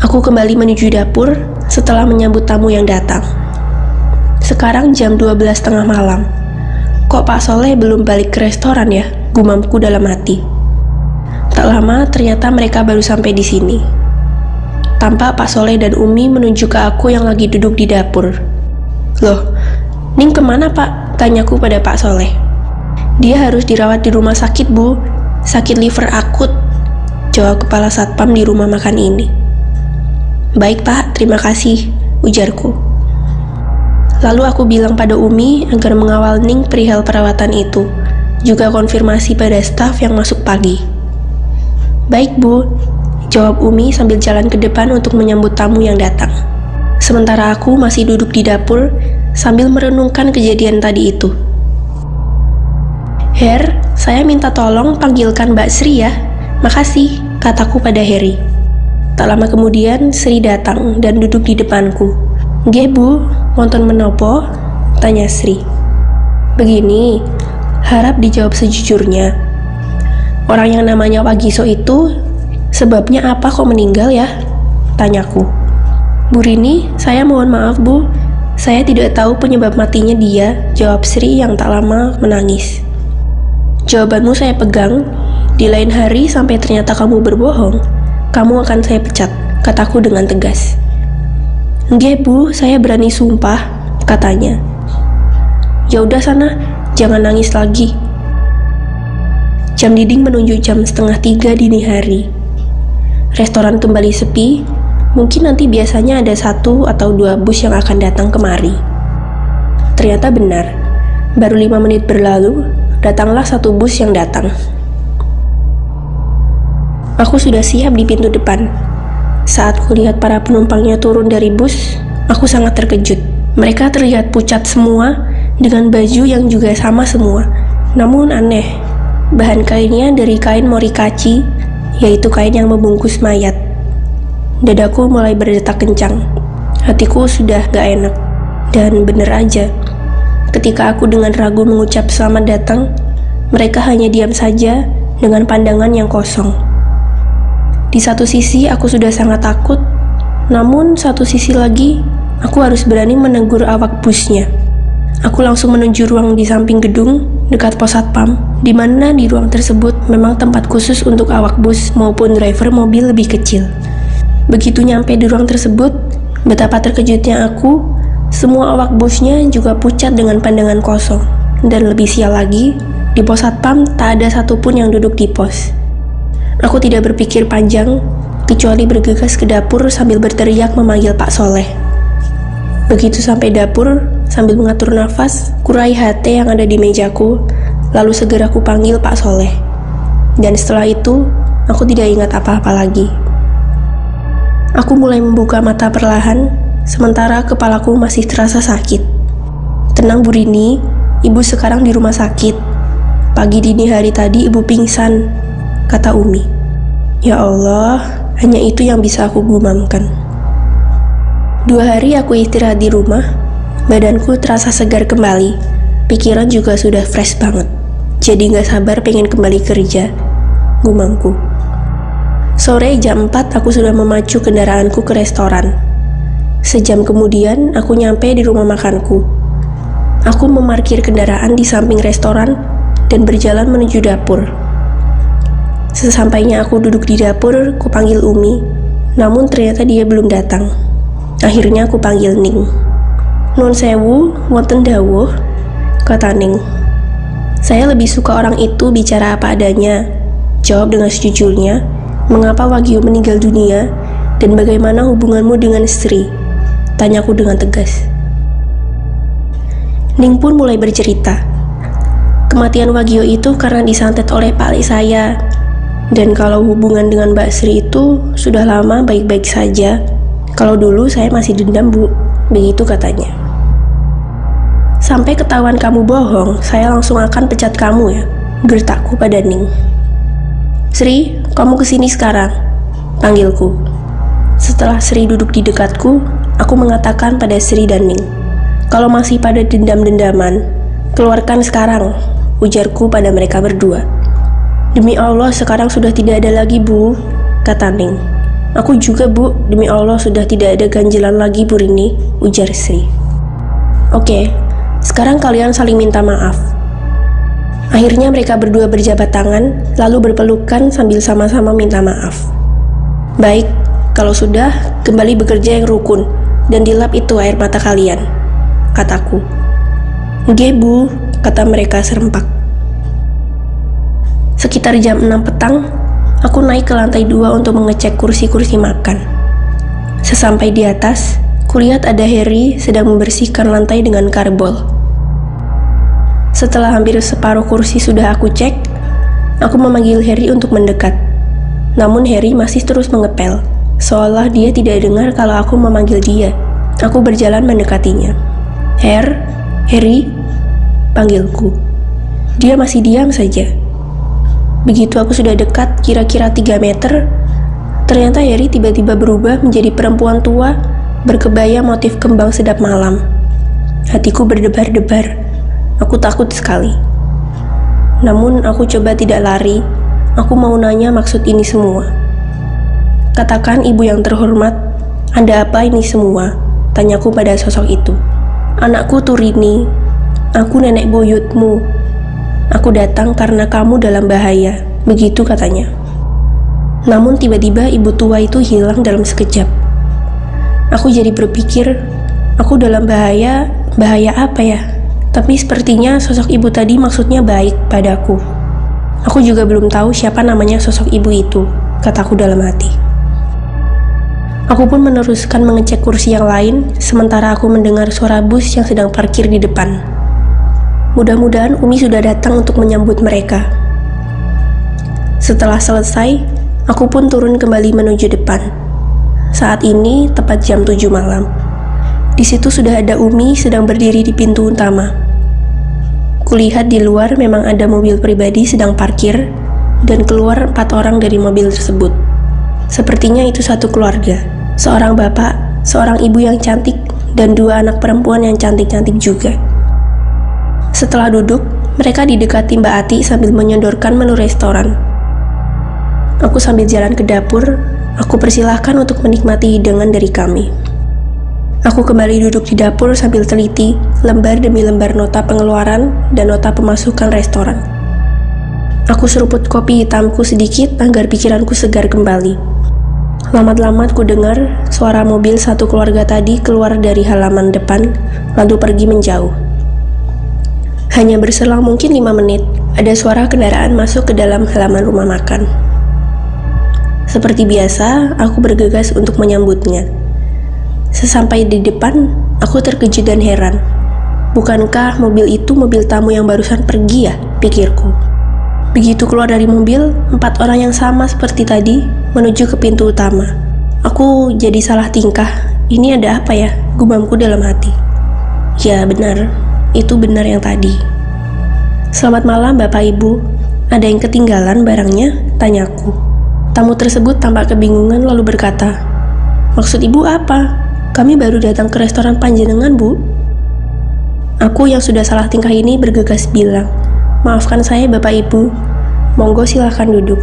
Aku kembali menuju dapur setelah menyambut tamu yang datang. Sekarang jam 12:30 malam. Kok Pak Soleh belum balik ke restoran ya? Gumamku dalam hati. Tak lama ternyata mereka baru sampai di sini. Tampak Pak Soleh dan Umi menunjuk ke aku yang lagi duduk di dapur. Loh, Ning kemana Pak? Tanyaku pada Pak Soleh. Dia harus dirawat di rumah sakit Bu. Sakit liver akut, jawab kepala satpam di rumah makan ini. Baik Pak, terima kasih, ujarku. Lalu aku bilang pada Umi agar mengawal Ning perihal perawatan itu, juga konfirmasi pada staf yang masuk pagi. Baik Bu, jawab Umi sambil jalan ke depan untuk menyambut tamu yang datang. Sementara aku masih duduk di dapur sambil merenungkan kejadian tadi itu. Her, saya minta tolong panggilkan Mbak Sri ya. Makasih, kataku pada Heri. Tak lama kemudian Sri datang dan duduk di depanku. Nggih Bu, wonten menopo? Tanya Sri. Begini, harap dijawab sejujurnya. Orang yang namanya Wagiso itu sebabnya apa kok meninggal ya? Tanyaku. Bu Rini, saya mohon maaf Bu, saya tidak tahu penyebab matinya dia, jawab Sri yang tak lama menangis. Jawabanmu saya pegang, di lain hari sampai ternyata kamu berbohong, kamu akan saya pecat, kataku dengan tegas. Nggih Bu, saya berani sumpah, katanya. Ya udah sana, jangan nangis lagi. Jam dinding menunjuk jam 2:30 dini hari. Restoran kembali sepi, mungkin nanti biasanya ada 1 atau 2 bus yang akan datang kemari. Ternyata benar, baru 5 menit berlalu, datanglah 1 bus yang datang. Aku sudah siap di pintu depan. Saat kulihat para penumpangnya turun dari bus, aku sangat terkejut. Mereka terlihat pucat semua dengan baju yang juga sama semua. Namun aneh, bahan kainnya dari kain morikachi, yaitu kain yang membungkus mayat. Dadaku mulai berdetak kencang. Hatiku sudah gak enak. Dan bener aja, ketika aku dengan ragu mengucap selamat datang, mereka hanya diam saja dengan pandangan yang kosong. Di satu sisi aku sudah sangat takut, namun satu sisi lagi aku harus berani menegur awak busnya. Aku langsung menuju ruang di samping gedung dekat pos satpam, di mana di ruang tersebut memang tempat khusus untuk awak bus maupun driver mobil lebih kecil. Begitu nyampe di ruang tersebut, betapa terkejutnya aku, semua awak busnya juga pucat dengan pandangan kosong. Dan lebih sial lagi, di pos satpam tak ada satupun yang duduk di pos. Aku tidak berpikir panjang, kecuali bergegas ke dapur sambil berteriak memanggil Pak Soleh. Begitu sampai dapur, sambil mengatur nafas, kurai HT yang ada di mejaku, lalu segera kupanggil Pak Soleh. Dan setelah itu, aku tidak ingat apa-apa lagi. Aku mulai membuka mata perlahan, sementara kepalaku masih terasa sakit. Tenang Bu Rini, ibu sekarang di rumah sakit. Pagi dini hari tadi ibu pingsan, kata Umi. Ya Allah, hanya itu yang bisa aku gumamkan. 2 hari aku istirahat di rumah, badanku terasa segar kembali, pikiran juga sudah fresh banget. Jadi gak sabar pengen kembali kerja, gumamku. Sore jam 4 aku sudah memacu kendaraanku ke restoran. Sejam kemudian aku nyampe di rumah makanku. Aku memarkir kendaraan di samping restoran dan berjalan menuju dapur. Sesampainya aku duduk di dapur, ku panggil Umi, namun ternyata dia belum datang. Akhirnya aku panggil Ning. Nun sewu, wonten dawuh, kata Ning. Saya lebih suka orang itu bicara apa adanya, jawab dengan sejujurnya, mengapa Wagyu meninggal dunia dan bagaimana hubunganmu dengan Sri, tanyaku dengan tegas. Ning pun mulai bercerita. Kematian Wagyu itu karena disantet oleh Pak Ali saya. Dan kalau hubungan dengan Mbak Sri itu sudah lama baik-baik saja. Kalau dulu saya masih dendam Bu, begitu katanya. Sampai ketahuan kamu bohong, saya langsung akan pecat kamu ya, gertakku pada Ning. Sri, kamu kesini sekarang, panggilku. Setelah Sri duduk di dekatku, aku mengatakan pada Sri dan Ning, kalau masih pada dendam-dendaman, keluarkan sekarang, ujarku pada mereka berdua. Demi Allah sekarang sudah tidak ada lagi Bu, kata Ning. Aku juga Bu, demi Allah sudah tidak ada ganjelan lagi Bu Rini, ujar Sri. Oke, sekarang kalian saling minta maaf. Akhirnya mereka berdua berjabat tangan, lalu berpelukan sambil sama-sama minta maaf. Baik, kalau sudah, kembali bekerja yang rukun, dan dilap itu air mata kalian, kataku. Nggih Bu, kata mereka serempak. Sekitar jam 6 petang, aku naik ke lantai 2 untuk mengecek kursi-kursi makan. Sesampai di atas, kulihat ada Harry sedang membersihkan lantai dengan karbol. Setelah hampir separuh kursi sudah aku cek, aku memanggil Harry untuk mendekat. Namun Harry masih terus mengepel, seolah dia tidak dengar kalau aku memanggil dia. Aku berjalan mendekatinya. Harry, panggilku. Dia masih diam saja. Begitu aku sudah dekat, kira-kira 3 meter, ternyata Harry tiba-tiba berubah menjadi perempuan tua, berkebaya motif kembang sedap malam. Hatiku berdebar-debar, aku takut sekali. Namun aku coba tidak lari, aku mau nanya maksud ini semua. Katakan ibu yang terhormat, ada apa ini semua? Tanyaku pada sosok itu. Anakku Turini, aku nenek buyutmu. Aku datang karena kamu dalam bahaya, begitu katanya. Namun tiba-tiba ibu tua itu hilang dalam sekejap. Aku jadi berpikir, aku dalam bahaya apa ya? Tapi sepertinya sosok ibu tadi maksudnya baik padaku. Aku juga belum tahu siapa namanya sosok ibu itu, kataku dalam hati. Aku pun meneruskan mengecek kursi yang lain, sementara aku mendengar suara bus yang sedang parkir di depan. Mudah-mudahan Umi sudah datang untuk menyambut mereka. Setelah selesai, aku pun turun kembali menuju depan. Saat ini tepat jam 7 malam. Di situ sudah ada Umi sedang berdiri di pintu utama. Kulihat di luar memang ada mobil pribadi sedang parkir dan keluar 4 orang dari mobil tersebut. Sepertinya itu satu keluarga. Seorang bapak, seorang ibu yang cantik, dan 2 anak perempuan yang cantik-cantik juga. Setelah duduk, mereka didekati Mbak Ati sambil menyodorkan menu restoran. Aku sambil jalan ke dapur, aku persilahkan untuk menikmati hidangan dari kami. Aku kembali duduk di dapur sambil teliti lembar demi lembar nota pengeluaran dan nota pemasukan restoran. Aku seruput kopi hitamku sedikit agar pikiranku segar kembali. Lambat-lambat ku dengar suara mobil satu keluarga tadi keluar dari halaman depan, lalu pergi menjauh. Hanya berselang mungkin 5 menit, ada suara kendaraan masuk ke dalam halaman rumah makan. Seperti biasa, aku bergegas untuk menyambutnya. Sesampai di depan, aku terkejut dan heran. Bukankah mobil itu mobil tamu yang barusan pergi ya, pikirku. Begitu keluar dari mobil, 4 orang yang sama seperti tadi menuju ke pintu utama. Aku jadi salah tingkah Ini ada apa ya? Gumamku dalam hati. Ya benar, itu benar yang tadi. Selamat malam Bapak Ibu. Ada yang ketinggalan barangnya? Tanyaku. Tamu tersebut tampak kebingungan lalu berkata, "Maksud ibu apa? Kami baru datang ke restoran panjenengan, Bu." Aku yang sudah salah tingkah ini bergegas bilang, "Maafkan saya Bapak Ibu. Monggo silahkan duduk."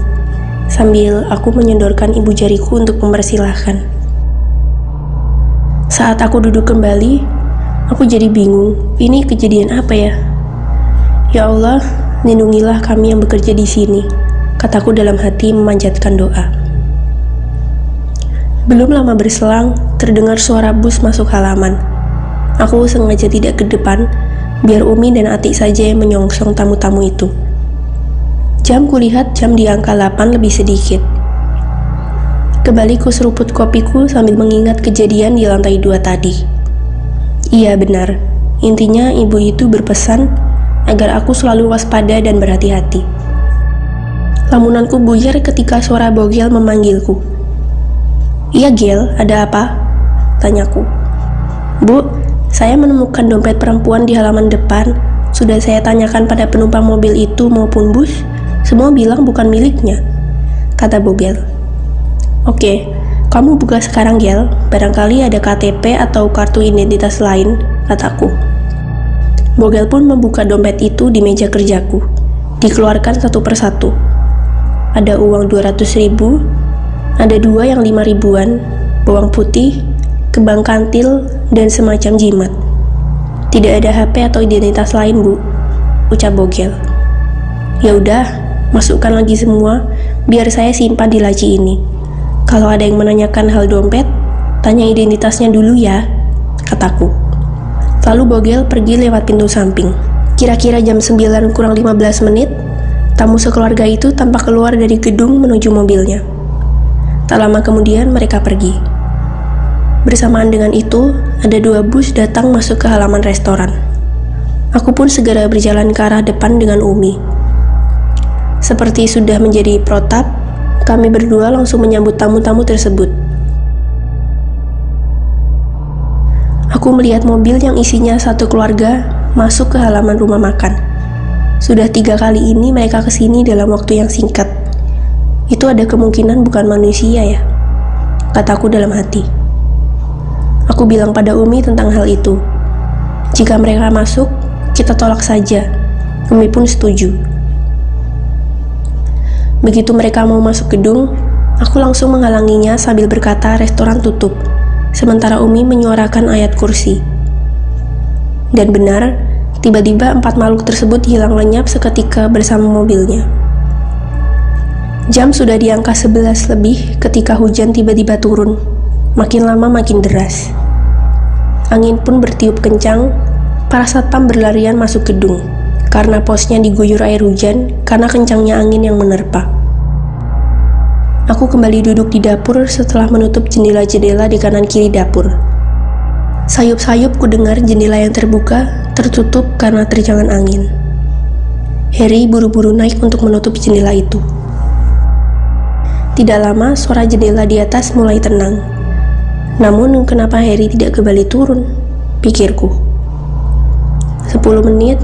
Sambil aku menyodorkan ibu jariku untuk mempersilahkan. Saat aku duduk kembali, aku jadi bingung. Ini kejadian apa ya? Ya Allah, lindungilah kami yang bekerja di sini, kataku dalam hati memanjatkan doa. Belum lama berselang, terdengar suara bus masuk halaman. Aku sengaja tidak ke depan, biar Umi dan Atik saja yang menyongsong tamu-tamu itu. Jam kulihat jam di angka 8 lebih sedikit. Kembali ku seruput kopiku sambil mengingat kejadian di lantai 2 tadi. Iya benar, intinya ibu itu berpesan agar aku selalu waspada dan berhati-hati. Lamunanku buyar ketika suara Bogel memanggilku. "Iya Gel, ada apa?" tanyaku. "Bu, saya menemukan dompet perempuan di halaman depan. Sudah saya tanyakan pada penumpang mobil itu maupun bus, semua bilang bukan miliknya," kata Bogel. "Oke, kamu buka sekarang Gel, barangkali ada KTP atau kartu identitas lain," kataku. Bogel pun membuka dompet itu di meja kerjaku. Dikeluarkan satu persatu. Ada uang 200.000, ada 2 yang 5 ribuan, bawang putih, kembang kantil, dan semacam jimat. "Tidak ada HP atau identitas lain, Bu," ucap Bogel. "Ya udah, masukkan lagi semua, biar saya simpan di laci ini. Kalau ada yang menanyakan hal dompet, tanya identitasnya dulu ya," kataku. Lalu Bogel pergi lewat pintu samping. Kira-kira jam 9 kurang 15 menit, tamu sekeluarga itu tampak keluar dari gedung menuju mobilnya. Tak lama kemudian mereka pergi. Bersamaan dengan itu, ada 2 bus datang masuk ke halaman restoran. Aku pun segera berjalan ke arah depan dengan Umi. Seperti sudah menjadi protap, kami berdua langsung menyambut tamu-tamu tersebut. Aku melihat mobil yang isinya satu keluarga masuk ke halaman rumah makan. Sudah 3 kali ini mereka kesini dalam waktu yang singkat. Itu ada kemungkinan bukan manusia ya, kataku dalam hati. Aku bilang pada Umi tentang hal itu. Jika mereka masuk, kita tolak saja. Umi pun setuju. Begitu mereka mau masuk gedung, aku langsung menghalanginya sambil berkata restoran tutup, sementara Umi menyuarakan ayat kursi. Dan benar, tiba-tiba 4 makhluk tersebut hilang lenyap seketika bersama mobilnya. Jam sudah di angka 11 lebih ketika hujan tiba-tiba turun. Makin lama makin deras. Angin pun bertiup kencang. Para satpam berlarian masuk gedung karena posnya diguyur air hujan karena kencangnya angin yang menerpa. Aku kembali duduk di dapur setelah menutup jendela-jendela di kanan kiri dapur. Sayup-sayup ku dengar jendela yang terbuka tertutup karena terjangan angin. Harry buru-buru naik untuk menutup jendela itu. Tidak lama suara jendela di atas mulai tenang. Namun kenapa Harry tidak kembali turun? Pikirku. 10 menit,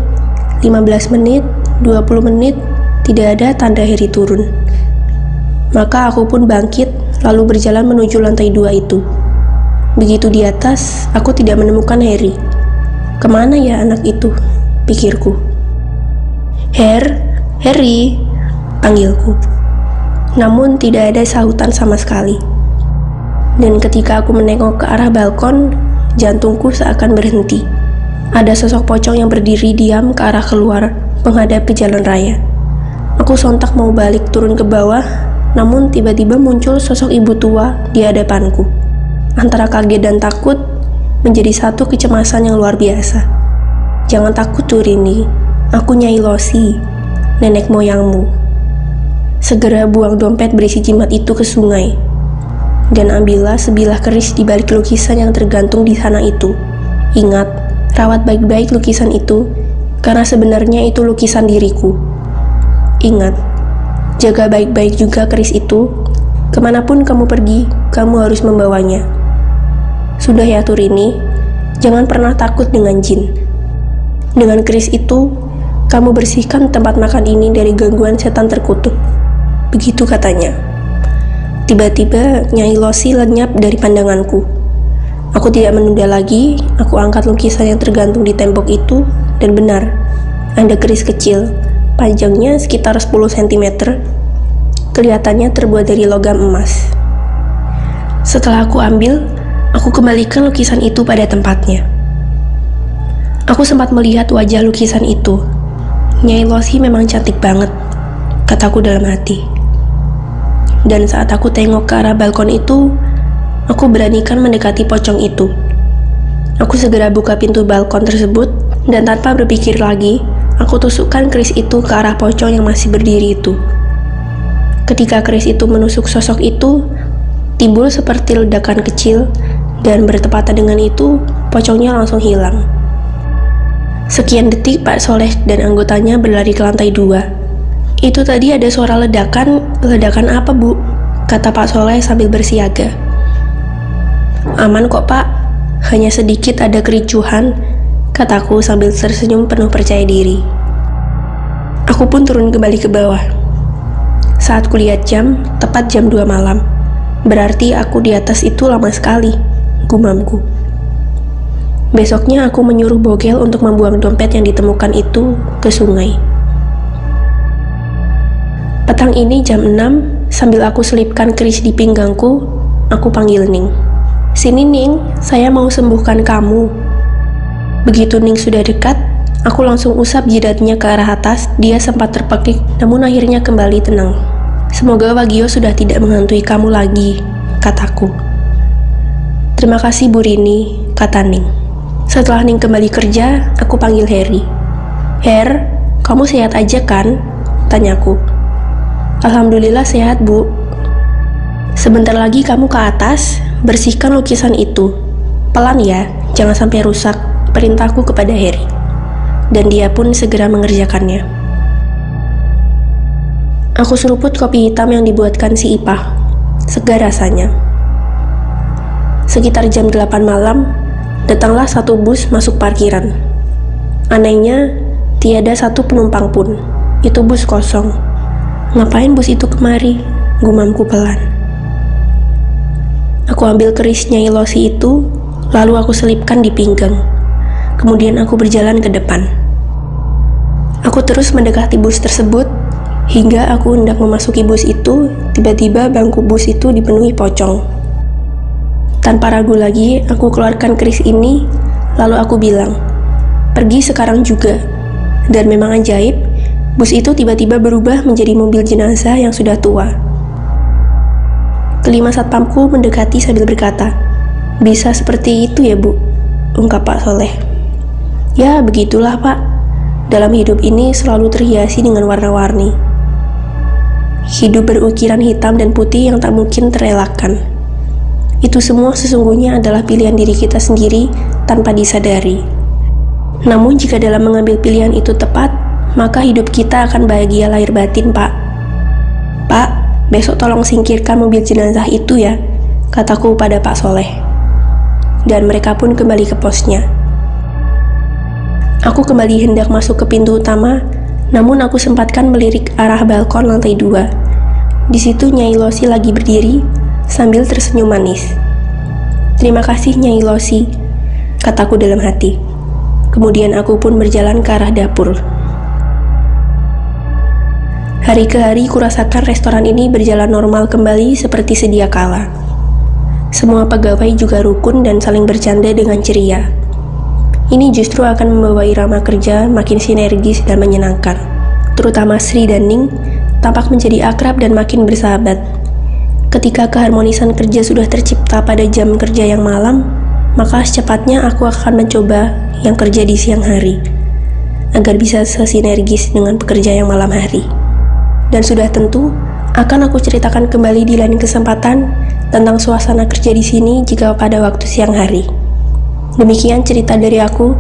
15 menit, 20 menit, tidak ada tanda Harry turun. Maka aku pun bangkit lalu berjalan menuju lantai 2 itu. Begitu di atas, aku tidak menemukan Harry. Kemana ya anak itu? Pikirku. Harry, panggilku. Namun tidak ada sahutan sama sekali. Dan ketika aku menengok ke arah balkon, jantungku seakan berhenti. Ada sosok pocong yang berdiri diam ke arah keluar, menghadap ke jalan raya. Aku sontak mau balik turun ke bawah, namun tiba-tiba muncul sosok ibu tua di hadapanku. Antara kaget dan takut, menjadi satu kecemasan yang luar biasa. "Jangan takut Turini, aku Nyai Losi, nenek moyangmu." Segera buang dompet berisi jimat itu ke sungai. Dan ambillah sebilah keris di balik lukisan yang tergantung di sana itu. Ingat, rawat baik-baik lukisan itu, karena sebenarnya itu lukisan diriku. Ingat, jaga baik-baik juga keris itu. Kemanapun kamu pergi, kamu harus membawanya. Sudah ya Turini, jangan pernah takut dengan jin. Dengan keris itu, kamu bersihkan tempat makan ini dari gangguan setan terkutuk. Begitu katanya. Tiba-tiba Nyai Losi lenyap dari pandanganku. Aku tidak menunda lagi, aku angkat lukisan yang tergantung di tembok itu, dan benar, ada keris kecil, panjangnya sekitar 10 cm, kelihatannya terbuat dari logam emas. Setelah aku ambil, aku kembalikan lukisan itu pada tempatnya. Aku sempat melihat wajah lukisan itu. Nyai Losi memang cantik banget, kataku dalam hati. Dan saat aku tengok ke arah balkon itu, aku beranikan mendekati pocong itu. Aku segera buka pintu balkon tersebut, dan tanpa berpikir lagi, aku tusukkan keris itu ke arah pocong yang masih berdiri itu. Ketika keris itu menusuk sosok itu, timbul seperti ledakan kecil, dan bertepatan dengan itu, pocongnya langsung hilang. Sekian detik Pak Soleh dan anggotanya berlari ke lantai 2. Itu tadi ada suara ledakan. Ledakan apa, Bu? Kata Pak Soleh sambil bersiaga. Aman kok, Pak. Hanya sedikit ada kericuhan, kataku sambil tersenyum penuh percaya diri. Aku pun turun kembali ke bawah. Saat kulihat jam, tepat jam 2 malam. Berarti aku di atas itu lama sekali, gumamku. Besoknya aku menyuruh Bogel untuk membuang dompet yang ditemukan itu ke sungai. Petang ini jam 6, sambil aku selipkan keris di pinggangku, aku panggil Ning. Sini Ning, saya mau sembuhkan kamu. Begitu Ning sudah dekat, aku langsung usap jidatnya ke arah atas. Dia sempat terpekik, namun akhirnya kembali tenang. Semoga Wagio sudah tidak menghantui kamu lagi, kataku. Terima kasih Bu Rini, kata Ning. Setelah Ning kembali kerja, aku panggil Harry. Her, kamu sehat aja kan? Tanyaku. Alhamdulillah sehat, Bu. Sebentar lagi kamu ke atas, bersihkan lukisan itu. Pelan ya, jangan sampai rusak, perintahku kepada Harry. Dan dia pun segera mengerjakannya. Aku seruput kopi hitam yang dibuatkan si Ipah. Segar rasanya. Sekitar jam 8 malam, datanglah satu bus masuk parkiran. Anehnya, tiada satu penumpang pun. Itu bus kosong. Ngapain bus itu kemari? Gumamku pelan. Aku ambil keris Nyai Losi itu, lalu aku selipkan di pinggang. Kemudian aku berjalan ke depan. Aku terus mendekati bus tersebut, hingga aku hendak memasuki bus itu, tiba-tiba bangku bus itu dipenuhi pocong. Tanpa ragu lagi, aku keluarkan keris ini, lalu aku bilang, pergi sekarang juga. Dan memang ajaib, bus itu tiba-tiba berubah menjadi mobil jenazah yang sudah tua. Kelima satpamku mendekati sambil berkata, bisa seperti itu ya Bu, ungkap Pak Soleh. Ya begitulah Pak, dalam hidup ini selalu terhiasi dengan warna-warni. Hidup berukiran hitam dan putih yang tak mungkin terelakkan. Itu semua sesungguhnya adalah pilihan diri kita sendiri tanpa disadari. Namun jika dalam mengambil pilihan itu tepat, maka hidup kita akan bahagia lahir batin, Pak. Pak, besok tolong singkirkan mobil jenazah itu ya, kataku pada Pak Soleh. Dan mereka pun kembali ke posnya. Aku kembali hendak masuk ke pintu utama, namun aku sempatkan melirik arah balkon lantai 2. Di situ Nyai Losi lagi berdiri, sambil tersenyum manis. Terima kasih Nyai Losi, kataku dalam hati. Kemudian aku pun berjalan ke arah dapur. Hari ke hari kurasakan restoran ini berjalan normal kembali seperti sedia kala. Semua pegawai juga rukun dan saling bercanda dengan ceria. Ini justru akan membawa irama kerja makin sinergis dan menyenangkan. Terutama Sri dan Ning tampak menjadi akrab dan makin bersahabat. Ketika keharmonisan kerja sudah tercipta pada jam kerja yang malam, maka secepatnya aku akan mencoba yang kerja di siang hari, agar bisa sesinergis dengan pekerja yang malam hari. Dan sudah tentu akan aku ceritakan kembali di lain kesempatan tentang suasana kerja di sini jika pada waktu siang hari. Demikian cerita dari aku,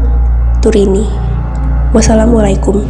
Turini. Wassalamualaikum.